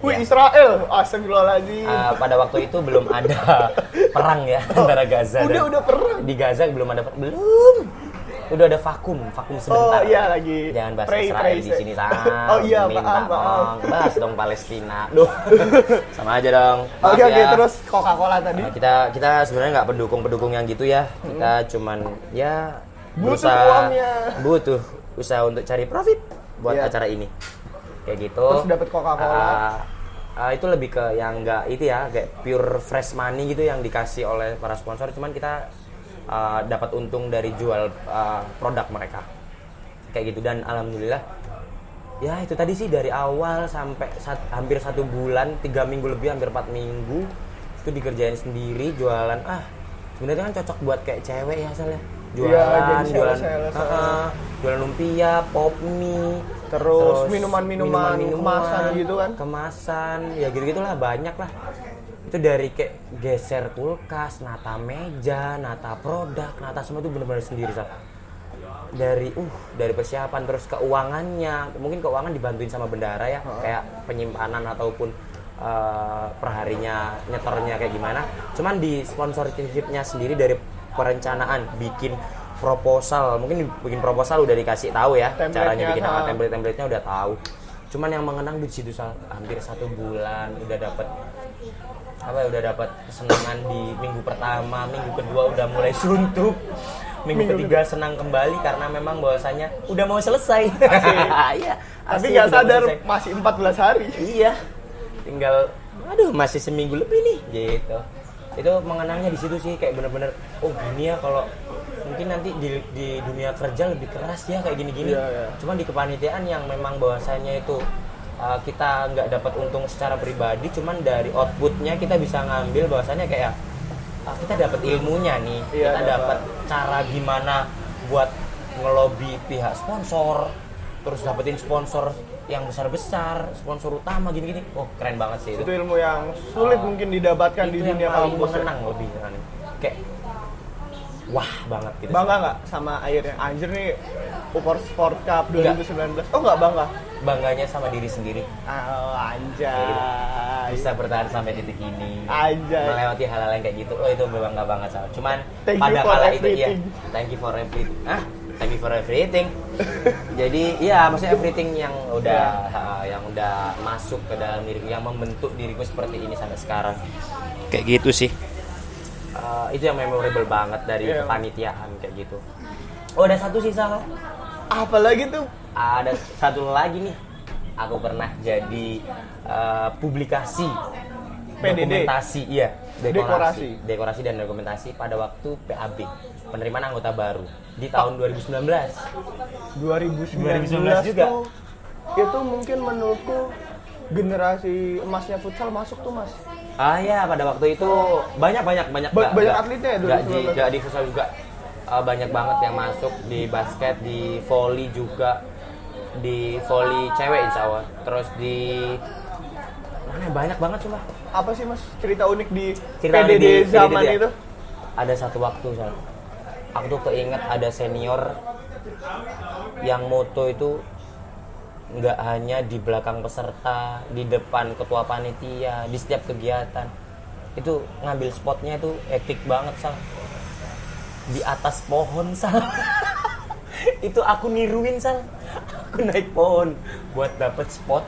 [SPEAKER 4] Ya.
[SPEAKER 2] Israel. Astagfirullahaladzim.
[SPEAKER 4] Pada waktu itu belum ada perang ya antara Gaza dan
[SPEAKER 2] Udah perang.
[SPEAKER 4] di Gaza belum ada belum. Udah ada vakum sebentar.
[SPEAKER 2] Oh iya lagi.
[SPEAKER 4] Jangan bahas
[SPEAKER 2] Pray,
[SPEAKER 4] Israel di sini
[SPEAKER 2] Oh iya,
[SPEAKER 4] minta
[SPEAKER 2] maaf.
[SPEAKER 4] tolong bahas dong Palestina. Duh. Sama aja dong. Maaf
[SPEAKER 2] Oke,
[SPEAKER 4] ya.
[SPEAKER 2] terus Coca-Cola tadi.
[SPEAKER 4] Kita sebenarnya nggak pendukung yang gitu ya. Kita cuman ya
[SPEAKER 2] Butuh uangnya.
[SPEAKER 4] butuh usaha untuk cari profit buat
[SPEAKER 2] Iya.
[SPEAKER 4] acara ini. Kayak gitu.
[SPEAKER 2] Terus dapat Coca-Cola.
[SPEAKER 4] Itu lebih ke yang nggak itu ya, kayak pure fresh money gitu yang dikasih oleh para sponsor. Cuman kita dapat untung dari jual produk mereka. Kayak gitu, dan alhamdulillah ya itu tadi sih dari awal sampai hampir 1 bulan, 3 minggu lebih, hampir 4 minggu itu dikerjain sendiri jualan. Sebenarnya kan cocok buat kayak cewek ya Sal ya.
[SPEAKER 2] Jadi
[SPEAKER 4] Jualan
[SPEAKER 2] sales.
[SPEAKER 4] jualan lumpia, pop mie,
[SPEAKER 2] Terus minuman-minuman kemasan gitu kan?
[SPEAKER 4] Kemasan, ya gitu-gitulah, banyak lah. Itu dari kayak geser kulkas, nata meja, nata produk, nata semua itu benar-benar sendiri Sal. Dari persiapan, terus keuangannya, mungkin keuangan dibantuin sama bendara ya, kayak penyimpanan ataupun perharinya nyetornya kayak gimana. Cuman di sponsorshipnya sendiri dari perencanaan, bikin proposal, mungkin bikin proposal udah dikasih tahu ya, caranya bikin template-nya udah tahu. Cuman yang mengenang di situ hampir 1 bulan udah dapat kesenangan di minggu pertama, minggu kedua udah mulai suntuk. Minggu ketiga senang kembali karena memang bahwasanya udah mau selesai. Iya.
[SPEAKER 2] Tapi nggak sadar masih 14 hari.
[SPEAKER 4] Iya. Tinggal masih seminggu lebih nih gitu. Itu mengenangnya di situ sih, kayak bener-bener gini ya kalau mungkin nanti di dunia kerja lebih keras ya kayak gini-gini.
[SPEAKER 2] Iya.
[SPEAKER 4] Cuman di kepanitiaan yang memang bahwasanya itu kita nggak dapat untung secara pribadi, cuman dari outputnya kita bisa ngambil bahwasanya kayak kita dapat ilmunya nih,
[SPEAKER 2] Iya,
[SPEAKER 4] kita dapat cara gimana buat ngelobi pihak sponsor, terus dapetin sponsor yang besar-besar, sponsor utama gini-gini. Keren banget sih
[SPEAKER 2] Itu ilmu yang sulit mungkin didapatkan di
[SPEAKER 4] itu
[SPEAKER 2] dunia
[SPEAKER 4] yang paling
[SPEAKER 2] kampus.
[SPEAKER 4] mengenang lebih kan. Kayak wah banget gitu.
[SPEAKER 2] Bangga nggak sama akhirnya? Anjir nih, Upor Sport Cup 2019. Oh nggak bangga?
[SPEAKER 4] Bangganya sama diri sendiri.
[SPEAKER 2] Anjay.
[SPEAKER 4] Bisa bertahan sampai titik ini.
[SPEAKER 2] Anjay.
[SPEAKER 4] Melewati hal-hal yang kayak gitu. Itu bangga banget Sal. Cuman
[SPEAKER 2] Thank you
[SPEAKER 4] pada
[SPEAKER 2] for
[SPEAKER 4] kala itu
[SPEAKER 2] everything.
[SPEAKER 4] thank you for everything. Thank you for everything. Jadi iya, maksudnya everything yang udah masuk ke dalam diriku, yang membentuk diriku seperti ini sampai sekarang. Kayak gitu sih. Itu yang memorable banget dari kepanitiaan kayak gitu. Ada satu sih Sal.
[SPEAKER 2] Apalagi tuh?
[SPEAKER 4] Ada satu lagi nih. Aku pernah jadi publikasi
[SPEAKER 2] PDD?
[SPEAKER 4] dokumentasi, iya, dekorasi dan dokumentasi pada waktu PAB, penerimaan anggota baru di tahun 2019.
[SPEAKER 2] 2019
[SPEAKER 4] juga.
[SPEAKER 2] tuh, itu mungkin menurutku generasi emasnya futsal masuk tuh Mas.
[SPEAKER 4] Ya, pada waktu itu banyak
[SPEAKER 2] Banyak atletnya ya,
[SPEAKER 4] Gak di futsal juga. Banyak banget yang masuk di basket, di volley juga, di volley cewek insya Allah. Terus di mana banyak banget cuma.
[SPEAKER 2] Apa sih Mas cerita unik di
[SPEAKER 4] Cerita
[SPEAKER 2] PDD
[SPEAKER 4] di
[SPEAKER 2] zaman
[SPEAKER 4] PDD ya?
[SPEAKER 2] itu?
[SPEAKER 4] Ada satu waktu Sal. aku tuh keinget ada senior yang moto itu nggak hanya di belakang peserta, di depan ketua panitia, di setiap kegiatan. Itu ngambil spotnya itu epic banget, Sal. Di atas pohon, Sal. Itu aku niruin, Sal. Aku naik pohon buat dapet spot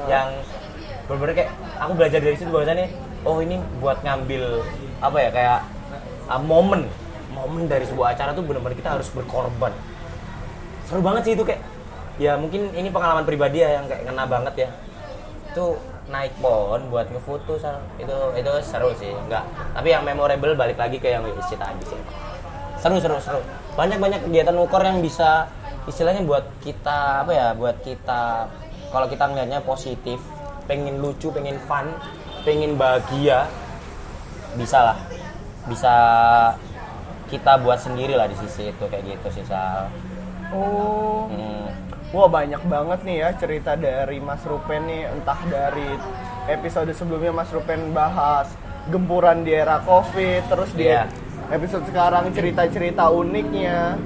[SPEAKER 4] yang bener-bener kayak aku belajar dari situ bahwasannya oh ini buat ngambil apa ya kayak momen dari sebuah acara tuh bener-bener kita harus berkorban. Seru banget sih itu kayak ya mungkin ini pengalaman pribadi ya yang kayak ngena banget ya. Itu naik pohon buat ngefoto, Sal. Itu seru sih, enggak. Tapi yang memorable balik lagi ke yang WSC tadi sih. Seru. Banyak kegiatan ukor yang bisa istilahnya buat kita apa ya, buat kita kalau kita ngelihatnya positif, pengen lucu, pengen fun, pengen bahagia, bisa kita buat sendiri lah di sisi itu kayak gitu sih, Sal.
[SPEAKER 2] Oh. Wah, banyak banget nih ya cerita dari Mas Rupen nih, entah dari episode sebelumnya Mas Rupen bahas gempuran di era Covid, terus di episode sekarang cerita-cerita uniknya.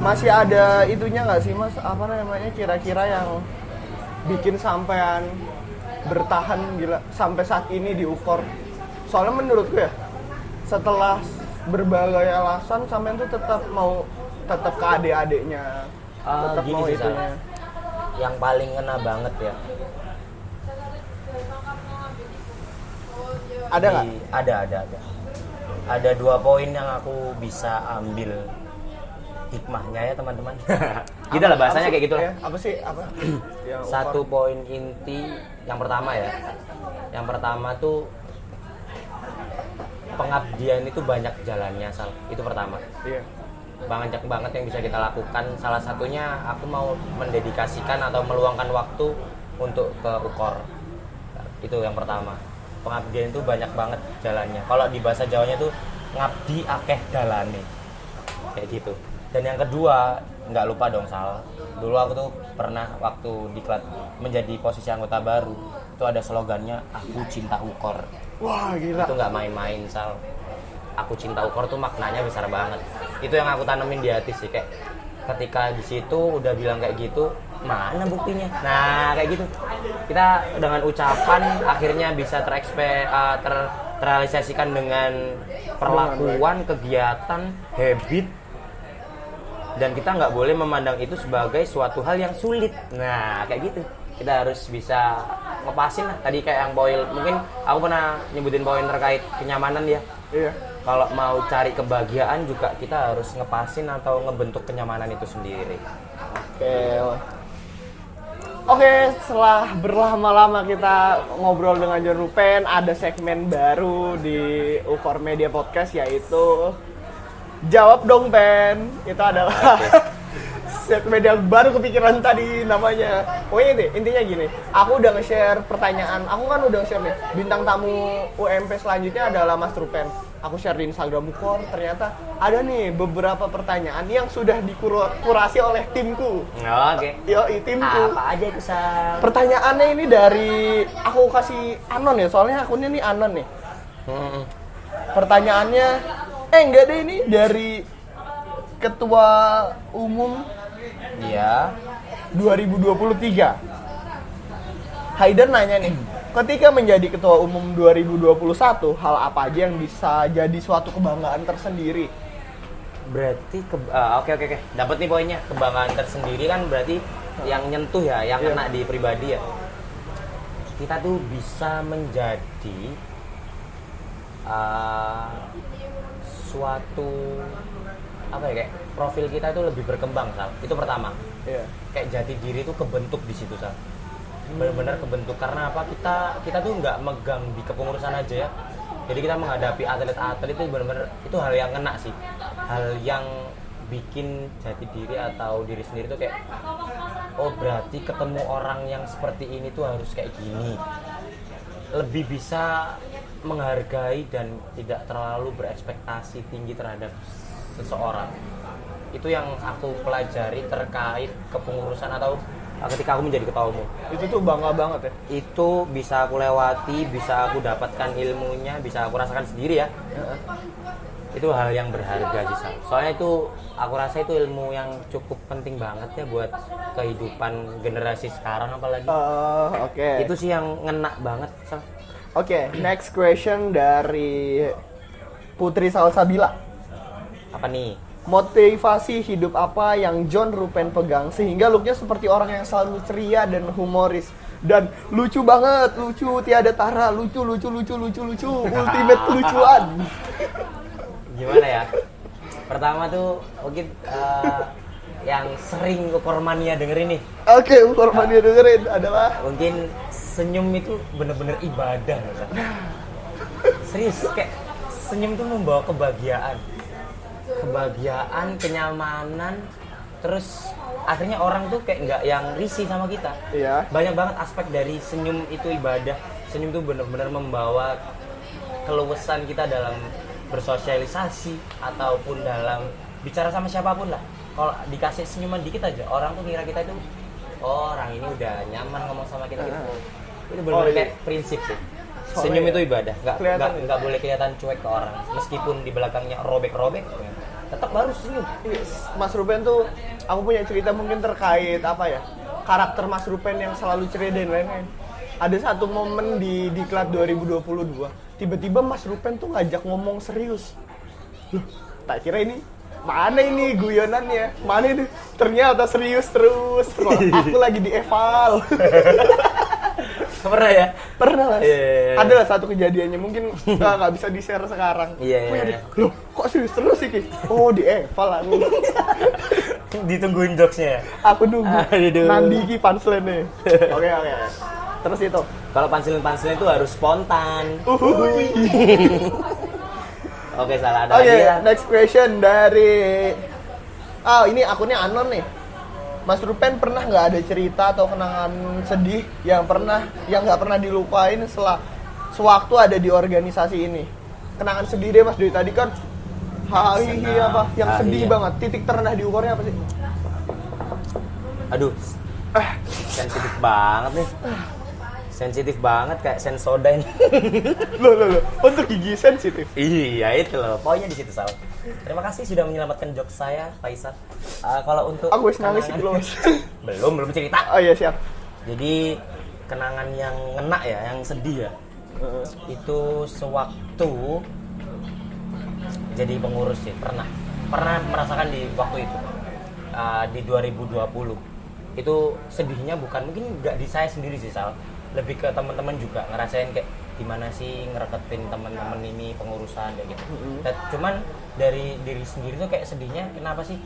[SPEAKER 2] Masih ada itunya nggak sih, Mas? Apa namanya kira-kira yang bikin sampean bertahan gila sampai saat ini di ukor? Soalnya menurutku ya, setelah berbagai alasan sampean tuh tetap ke adik-adiknya. Tetap
[SPEAKER 4] Gini
[SPEAKER 2] mau
[SPEAKER 4] sih,
[SPEAKER 2] itunya.
[SPEAKER 4] Sal. Yang paling ngena banget ya.
[SPEAKER 2] Ada nggak?
[SPEAKER 4] Ada. Ada 2 poin yang aku bisa ambil hikmahnya ya, teman-teman. Gitu lah bahasanya kayak gitu lah.
[SPEAKER 2] Apa sih? Apa? Yang
[SPEAKER 4] Satu
[SPEAKER 2] ukor.
[SPEAKER 4] poin inti yang pertama ya. Yang pertama tuh pengabdian itu banyak jalannya, Sal. Itu pertama.
[SPEAKER 2] Iya.
[SPEAKER 4] Banyak banget yang bisa kita lakukan. Salah satunya aku mau mendedikasikan atau meluangkan waktu untuk ke ukor. Itu yang pertama. Pengabdian itu banyak banget jalannya. Kalau di bahasa Jawanya tuh ngabdi akeh dalane. Kayak gitu. Dan yang kedua, nggak lupa dong, Sal. Dulu aku tuh pernah waktu diklat menjadi posisi anggota baru, itu ada slogannya aku cinta ukor.
[SPEAKER 2] Wah, gila.
[SPEAKER 4] Itu nggak main-main, Sal. Aku cinta ukor tuh maknanya besar banget. Itu yang aku tanemin di hati sih, kayak ketika di situ udah bilang kayak gitu, mana buktinya? Nah, kayak gitu. Kita dengan ucapan akhirnya bisa terrealisasikan dengan perlakuan, kegiatan, habit, dan kita nggak boleh memandang itu sebagai suatu hal yang sulit. Nah, kayak gitu. Kita harus bisa ngepasin lah. Tadi kayak yang poin, mungkin aku pernah nyebutin poin terkait kenyamanan ya.
[SPEAKER 2] Iya.
[SPEAKER 4] Kalau mau cari kebahagiaan juga kita harus ngepasin atau ngebentuk kenyamanan itu sendiri.
[SPEAKER 2] Oke, setelah berlama-lama kita ngobrol dengan John Rupen, ada segmen baru di Ukor Media Podcast yaitu Jawab Dong Pen. Itu adalah segmen yang baru kepikiran tadi namanya. Pokoknya intinya gini, aku udah nge-share pertanyaan, aku kan udah nge-share nih, bintang tamu UMP selanjutnya adalah Mas Rupen. Aku share di Instagram Ukor, ternyata ada nih beberapa pertanyaan yang sudah dikurasi oleh timku.
[SPEAKER 4] Oke.
[SPEAKER 2] Yoi, timku.
[SPEAKER 4] Apa aja itu, Sal?
[SPEAKER 2] Pertanyaannya ini dari, aku kasih anon ya, soalnya akunnya nih anon nih. Pertanyaannya, enggak deh, ini dari Ketua Umum
[SPEAKER 4] Iya.
[SPEAKER 2] 2023. Haider nanya nih, ketika menjadi Ketua Umum 2021, hal apa aja yang bisa jadi suatu kebanggaan tersendiri?
[SPEAKER 4] Berarti oke. Dapat nih poinnya. Kebanggaan tersendiri kan berarti yang nyentuh ya, yang kena di pribadi ya. Kita tuh bisa menjadi suatu apa ya, kayak profil kita itu lebih berkembang, Sal. Itu pertama.
[SPEAKER 2] Iya.
[SPEAKER 4] Kayak jati diri itu kebentuk di situ, Sal. Benar-benar kebentuk karena apa? Kita tuh nggak megang di kepengurusan aja ya. Jadi kita menghadapi atlet-atlet itu benar-benar itu hal yang kena sih. Hal yang bikin jati diri atau diri sendiri tuh kayak oh berarti ketemu orang yang seperti ini tuh harus kayak gini. Lebih bisa menghargai dan tidak terlalu berekspektasi tinggi terhadap seseorang. Itu yang aku pelajari terkait kepengurusan atau ketika aku menjadi ketua umum.
[SPEAKER 2] Itu tuh bangga banget ya.
[SPEAKER 4] Itu bisa aku lewati, bisa aku dapatkan ilmunya, bisa aku rasakan sendiri ya. itu hal yang berharga sih Sal. Soalnya itu aku rasa itu ilmu yang cukup penting banget ya buat kehidupan generasi sekarang apalagi.
[SPEAKER 2] Oke.
[SPEAKER 4] Itu sih yang ngena banget Sal.
[SPEAKER 2] Oke, next question dari Putri Salsabila.
[SPEAKER 4] Apa nih?
[SPEAKER 2] Motivasi hidup apa yang John Rupen pegang sehingga looknya seperti orang yang selalu ceria dan humoris dan lucu banget, lucu tiada tara, lucu, ultimate kelucuan.
[SPEAKER 4] Gimana ya? Pertama tuh mungkin yang sering Ukormania dengerin nih.
[SPEAKER 2] Oke, Ukormania dengerin adalah
[SPEAKER 4] Mungkin senyum itu bener-bener ibadah loh, Sal. Serius, kayak senyum tuh membawa kebahagiaan, kenyamanan, terus akhirnya orang tuh kayak nggak yang risih sama kita.
[SPEAKER 2] Iya.
[SPEAKER 4] Banyak banget aspek dari senyum itu ibadah. Senyum tuh bener-bener membawa keluasan kita dalam bersosialisasi ataupun dalam bicara sama siapapun lah. Kalau dikasih senyuman dikit aja, orang tuh ngira kita itu orang ini udah nyaman ngomong sama kita gitu. Itu bener-bener kayak prinsip sih. Senyum itu ibadah, nggak boleh kelihatan cuek ke orang. Meskipun di belakangnya robek-robek, tetap harus senyum.
[SPEAKER 2] Mas Rupen tuh, aku punya cerita mungkin terkait apa ya, karakter Mas Rupen yang selalu ceria dan lain-lain. Ada satu momen di Diklat 2022, tiba-tiba Mas Rupen tuh ngajak ngomong serius. Loh, tak kira ini mana ini guyonannya, mana ini? Ternyata serius terus. Aku lagi di eval.
[SPEAKER 4] Pernah ya?
[SPEAKER 2] Pernah Mas.
[SPEAKER 4] Iya.
[SPEAKER 2] Ada lah satu kejadiannya, mungkin nggak bisa di share sekarang.
[SPEAKER 4] Iya.
[SPEAKER 2] Loh, kok serius terus sih Ki? Oh, di eval aku.
[SPEAKER 4] Ditungguin jokesnya ya?
[SPEAKER 2] Aku nunggu.
[SPEAKER 4] Aduh.
[SPEAKER 2] Nanti Ki punchline nih. Oke. Terus itu.
[SPEAKER 4] Kalau pansilin itu harus spontan. Oke, salah ada
[SPEAKER 2] Oke,
[SPEAKER 4] lagi ya.
[SPEAKER 2] next question dari ini akunnya anon nih. Mas Rupen pernah nggak ada cerita atau kenangan sedih yang nggak pernah dilupain setelah sewaktu ada di organisasi ini? Kenangan sedih deh Mas, dari tadi kan hihi apa yang sedih
[SPEAKER 4] iya.
[SPEAKER 2] banget. Titik terendah di ukurnya apa sih?
[SPEAKER 4] Aduh, sensitif banget nih. Sensitif banget kayak Sensodyne.
[SPEAKER 2] Loh, untuk gigi sensitif.
[SPEAKER 4] Iya itu loh, poinnya di situ Sal. Terima kasih sudah menyelamatkan jokes saya, Faisal. Kalau untuk
[SPEAKER 2] Aku wis nangis
[SPEAKER 4] kenangan-
[SPEAKER 2] belum Mas.
[SPEAKER 4] belum cerita.
[SPEAKER 2] Oh iya siap.
[SPEAKER 4] Jadi kenangan yang ngena ya, yang sedih ya. Itu sewaktu jadi pengurus sih, pernah merasakan di waktu itu. Di 2020. Itu sedihnya bukan mungkin nggak di saya sendiri sih Sal. Lebih ke teman-teman juga ngerasain kayak gimana sih ngereketin teman-teman ini pengurusan kayak gitu. Dan cuman dari diri sendiri tuh kayak sedihnya kenapa sih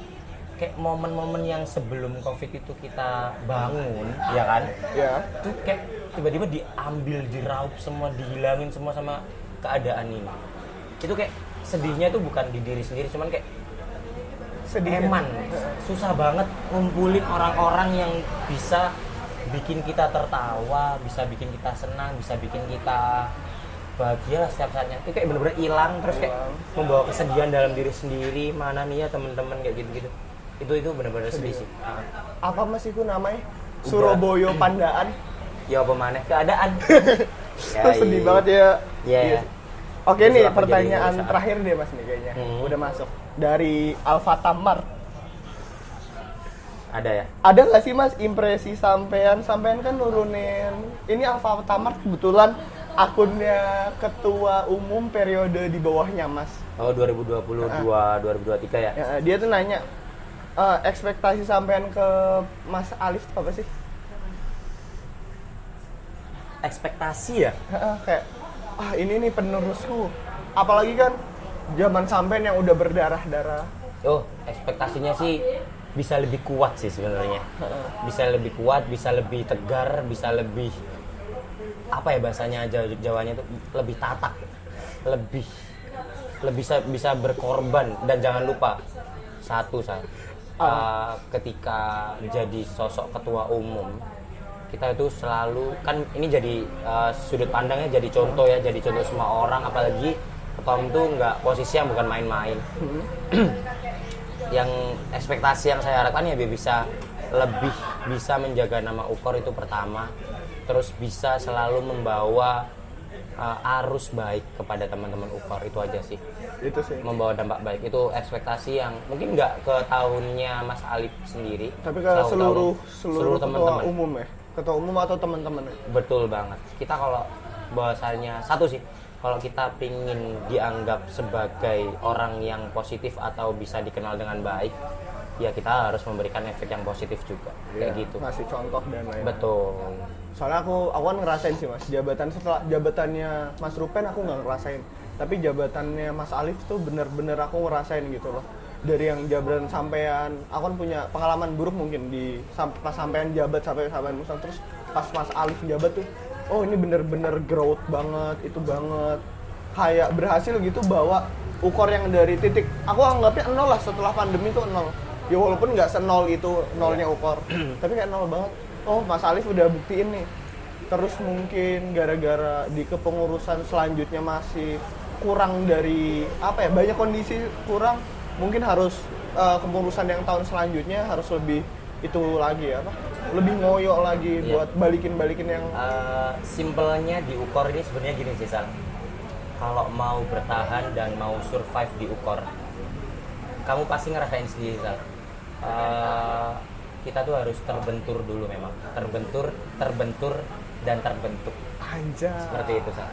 [SPEAKER 4] kayak momen-momen yang sebelum Covid itu kita bangun, ya kan?
[SPEAKER 2] Ya.
[SPEAKER 4] Itu kayak tiba-tiba diambil, diraup semua, dihilangin semua sama keadaan ini. Itu kayak sedihnya tuh bukan di diri sendiri, cuman kayak
[SPEAKER 2] Sedih.
[SPEAKER 4] eman, susah banget ngumpulin orang-orang yang bisa bikin kita tertawa, bisa bikin kita senang, bisa bikin kita bahagia lah setiap saatnya. Itu kayak bener-bener hilang, terus kayak membawa kesedihan dalam diri sendiri. Mana nih ya teman-teman kayak gitu-gitu. Itu bener-bener sedih sih.
[SPEAKER 2] Apa Mas itu namanya? Surabaya Pandaan.
[SPEAKER 4] Ya apa maneh keadaan.
[SPEAKER 2] Sedih banget ya.
[SPEAKER 4] Iya.
[SPEAKER 2] Oke nih,
[SPEAKER 4] Itulah aku
[SPEAKER 2] pertanyaan
[SPEAKER 4] jadi usaha.
[SPEAKER 2] terakhir deh Mas nih kayaknya.
[SPEAKER 4] Hmm.
[SPEAKER 2] Udah masuk. Dari Alfa Tamar.
[SPEAKER 4] Ada ya?
[SPEAKER 2] Ada nggak sih Mas impresi sampean kan nurunin ini Alfa Tamar kebetulan akunnya ketua umum periode di bawahnya Mas.
[SPEAKER 4] Oh 2022 2023 ya?
[SPEAKER 2] Ya, dia tuh nanya ekspektasi sampean ke Mas Alif tuh apa sih?
[SPEAKER 4] Ekspektasi ya?
[SPEAKER 2] Kayak ini nih penerusku. Apalagi kan zaman sampean yang udah berdarah-darah.
[SPEAKER 4] Oh, ekspektasinya sih bisa lebih kuat sih sebenarnya. Bisa lebih kuat, bisa lebih tegar, bisa lebih apa ya bahasanya Jawanya itu lebih tatak. Lebih bisa berkorban. Dan jangan lupa satu ketika jadi sosok ketua umum kita itu selalu kan ini jadi sudut pandangnya jadi contoh ya, jadi contoh semua orang, apalagi ketua umum itu nggak posisi yang bukan main-main. Yang ekspektasi yang saya harapkan ya biar bisa menjaga nama UKOR itu pertama, terus bisa selalu membawa arus baik kepada teman-teman UKOR, itu aja sih.
[SPEAKER 2] Itu sih.
[SPEAKER 4] Membawa dampak baik, itu ekspektasi yang mungkin nggak ke tahunnya Mas Alif sendiri,
[SPEAKER 2] Tapi ke seluruh ketua
[SPEAKER 4] teman-teman.
[SPEAKER 2] umum ya. Ketua umum atau teman-teman ya.
[SPEAKER 4] Betul banget. Kita kalau bahasanya satu sih, kalau kita pingin dianggap sebagai orang yang positif atau bisa dikenal dengan baik, ya kita harus memberikan efek yang positif juga, kayak
[SPEAKER 2] Iya,
[SPEAKER 4] gitu.
[SPEAKER 2] Ngasih contoh dan lain-lain.
[SPEAKER 4] Betul.
[SPEAKER 2] Soalnya aku kan ngerasain sih Mas, setelah jabatannya Mas Rupen aku nggak ngerasain, tapi jabatannya Mas Alif tuh bener-bener aku ngerasain gitu loh. Dari yang jabatan sampean, aku kan punya pengalaman buruk mungkin di pas sampean jabat sampai sampean musang, terus pas Mas Alif jabat tuh, oh ini bener-bener growth banget, itu banget, kayak berhasil gitu bawa UKOR yang dari titik, aku anggapnya nol lah setelah pandemi tuh nol. Ya walaupun nggak senol itu nolnya UKOR, tapi kayak nol banget. Oh Mas Alif udah buktiin nih. Terus mungkin gara-gara di kepengurusan selanjutnya masih kurang dari apa ya, banyak kondisi kurang, mungkin harus kepengurusan yang tahun selanjutnya harus lebih itu lagi ya, apa? Lebih ngoyo lagi buat balikin yang
[SPEAKER 4] Simpelnya di UKOR ini sebenarnya gini sih Sal. Kalau mau bertahan dan mau survive di UKOR, kamu pasti ngerasain sendiri Sal. Kita tuh harus terbentur dulu memang, terbentur dan terbentuk.
[SPEAKER 2] anjay.
[SPEAKER 4] Seperti itu Sal.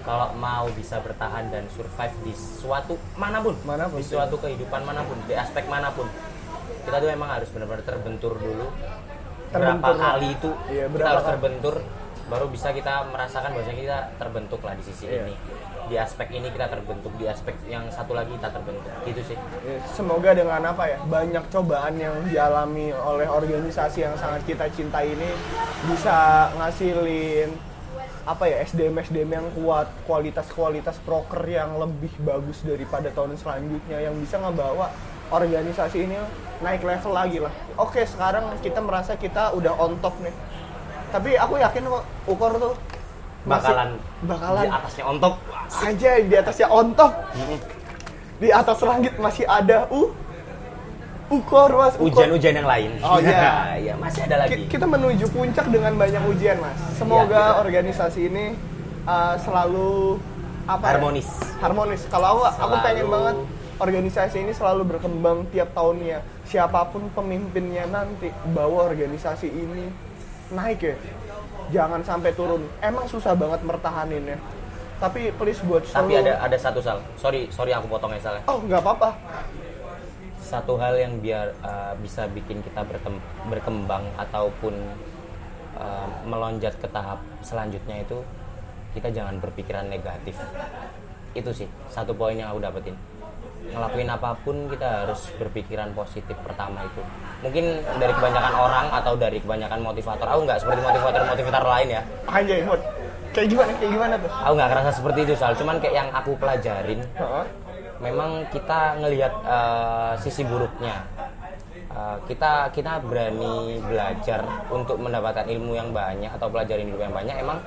[SPEAKER 4] Kalau mau bisa bertahan dan survive di suatu manapun, di suatu kehidupan manapun, di aspek manapun, kita tuh memang harus benar-benar terbentur dulu. Berapa kali itu kita harus terbentur, baru bisa kita merasakan bahwa kita terbentuk lah di sisi ini. Di aspek ini kita terbentuk, di aspek yang satu lagi kita terbentuk. Gitu sih.
[SPEAKER 2] Semoga dengan apa ya, banyak cobaan yang dialami oleh organisasi yang sangat kita cintai ini bisa ngasilin apa ya, SDM yang kuat, kualitas proker yang lebih bagus daripada tahun selanjutnya, yang bisa ngebawa organisasi ini naik level lagi lah. Oke, sekarang kita merasa kita udah on top nih. Tapi aku yakin kok UKOR tuh
[SPEAKER 4] Bakalan
[SPEAKER 2] bakalan
[SPEAKER 4] di atasnya on top.
[SPEAKER 2] aja, di atasnya on top. Di atas langit masih ada UKOR Mas.
[SPEAKER 4] Ujian-ujian yang lain.
[SPEAKER 2] Oh iya.
[SPEAKER 4] Ya, masih ada lagi.
[SPEAKER 2] Kita menuju puncak dengan banyak ujian Mas. Semoga organisasi ini selalu apa harmonis. Kalau aku pengen banget organisasi ini selalu berkembang tiap tahunnya. Siapapun pemimpinnya nanti, bawa organisasi ini naik ya. Jangan sampai turun. Emang susah banget mertahaninnya. Tapi please buat
[SPEAKER 4] Tapi ada satu Sal. Sorry aku potong ya Sal.
[SPEAKER 2] Oh, nggak apa-apa.
[SPEAKER 4] Satu hal yang biar bisa bikin kita berkembang ataupun melonjak ke tahap selanjutnya itu, kita jangan berpikiran negatif. Itu sih satu poin yang aku dapetin. Ngelakuin apapun kita harus berpikiran positif pertama itu. Mungkin dari kebanyakan orang atau dari kebanyakan motivator. Aku nggak seperti motivator lain ya.
[SPEAKER 2] Anjay, Mod. Kayak gimana tuh?
[SPEAKER 4] Aku nggak ngerasa seperti itu Sal. Cuman kayak yang aku pelajarin, memang kita ngelihat sisi buruknya. Kita berani belajar untuk mendapatkan ilmu yang banyak atau pelajarin ilmu yang banyak. Emang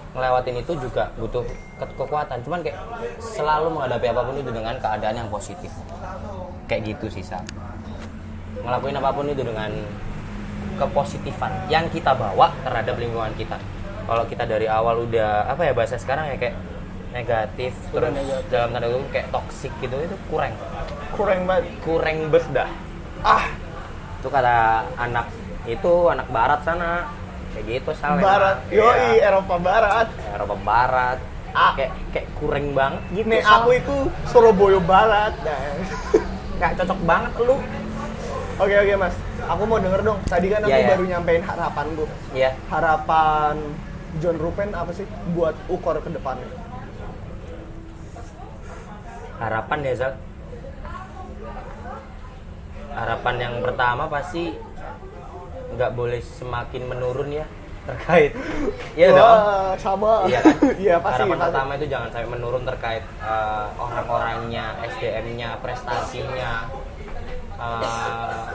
[SPEAKER 4] ngelewatin itu juga butuh kekuatan. Cuman kayak selalu menghadapi apapun itu dengan keadaan yang positif. Kayak gitu sih Sal. Ngelakuin apapun itu dengan kepositifan yang kita bawa terhadap lingkungan kita. Kalau kita dari awal udah apa ya bahasa sekarang ya, kayak negatif, terus dalam tanda kutip kayak toksik gitu, itu kurang banget dah. Itu kata anak barat sana kayak gitu Sal.
[SPEAKER 2] Barat, yoi, Eropa
[SPEAKER 4] Barat. Kayak kurang banget gitu.
[SPEAKER 2] Nih aku itu Surabaya Barat.
[SPEAKER 4] Nggak cocok banget lu.
[SPEAKER 2] Oke Mas, aku mau denger dong. Tadi kan aku baru nyampein harapanku.
[SPEAKER 4] Iya.
[SPEAKER 2] Harapan John Rupen apa sih buat UKOR ke depannya?
[SPEAKER 4] Harapan ya Zal. Harapan yang pertama pasti nggak boleh semakin menurun ya terkait. Iya dong.
[SPEAKER 2] Sama.
[SPEAKER 4] Iya kan?
[SPEAKER 2] Iya pasti.
[SPEAKER 4] Harapan pertama itu jangan sampai menurun terkait orang-orangnya, SDM-nya, prestasinya.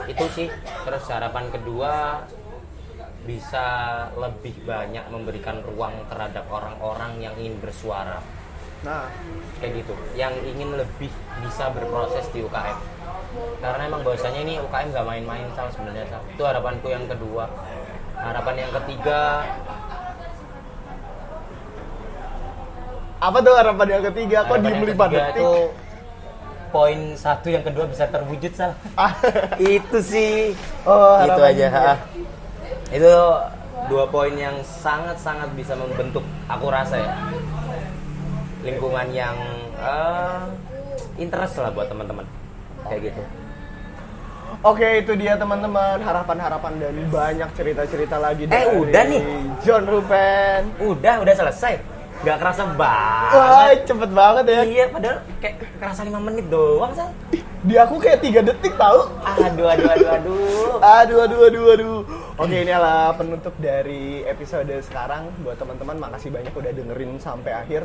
[SPEAKER 4] Itu sih. Terus harapan kedua bisa lebih banyak memberikan ruang terhadap orang-orang yang ingin bersuara.
[SPEAKER 2] Nah,
[SPEAKER 4] kayak gitu, yang ingin lebih bisa berproses di UKM. Karena emang bahwasanya ini UKM gak main-main Sal sebenarnya Sal. Itu harapanku yang kedua. Harapan yang ketiga,
[SPEAKER 2] Apa tuh harapan yang ketiga? Kok
[SPEAKER 4] Harapan
[SPEAKER 2] diem
[SPEAKER 4] yang
[SPEAKER 2] 5
[SPEAKER 4] ketiga
[SPEAKER 2] detik?
[SPEAKER 4] itu poin 1 yang kedua bisa terwujud Sal. Itu sih.
[SPEAKER 2] Oh,
[SPEAKER 4] Itu
[SPEAKER 2] harapan
[SPEAKER 4] aja.
[SPEAKER 2] dia.
[SPEAKER 4] Itu 2 poin yang sangat-sangat bisa membentuk aku rasa ya. Lingkungan yang interest lah buat teman-teman. Kayak gitu.
[SPEAKER 2] Oke, itu dia teman-teman, harapan-harapan dan banyak cerita-cerita lagi dari
[SPEAKER 4] udah nih.
[SPEAKER 2] John Ruben.
[SPEAKER 4] Udah selesai. Gak kerasa
[SPEAKER 2] Wah,
[SPEAKER 4] banget.
[SPEAKER 2] cepet banget ya.
[SPEAKER 4] Iya, padahal kayak kerasa 5 menit doang, Sal.
[SPEAKER 2] Di aku kayak 3 detik tahu.
[SPEAKER 4] Aduh.
[SPEAKER 2] Aduh. Oke, ini adalah penutup dari episode sekarang. Buat teman-teman, makasih banyak udah dengerin sampai akhir.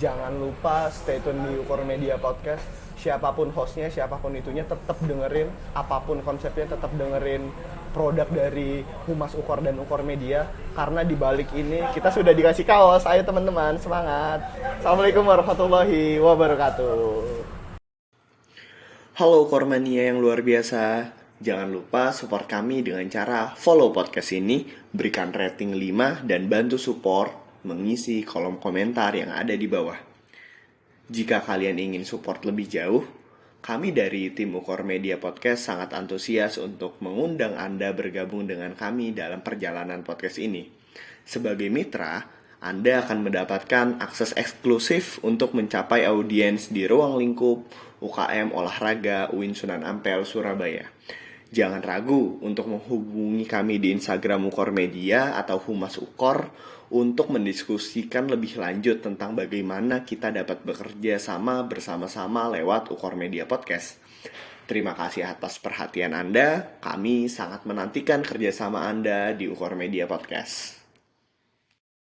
[SPEAKER 2] Jangan lupa stay tune di Ukor Media Podcast. Siapapun hostnya, siapapun itunya, tetap dengerin. Apapun konsepnya, tetap dengerin produk dari Humas Ukor dan Ukor Media. Karena di balik ini kita sudah dikasih kaos. Ayo teman-teman, semangat. Assalamualaikum warahmatullahi wabarakatuh.
[SPEAKER 1] Halo Kormania yang luar biasa. Jangan lupa support kami dengan cara follow podcast ini, berikan rating 5, dan bantu support mengisi kolom komentar yang ada di bawah. Jika kalian ingin support lebih jauh, kami dari tim Ukor Media Podcast sangat antusias untuk mengundang Anda bergabung dengan kami dalam perjalanan podcast ini. Sebagai mitra, Anda akan mendapatkan akses eksklusif untuk mencapai audiens di ruang lingkup UKM Olahraga UIN Sunan Ampel, Surabaya. Jangan ragu untuk menghubungi kami di Instagram Ukor Media atau Humas Ukor untuk mendiskusikan lebih lanjut tentang bagaimana kita dapat bekerja sama bersama-sama lewat Ukor Media Podcast. Terima kasih atas perhatian Anda. Kami sangat menantikan kerjasama Anda di Ukor Media Podcast.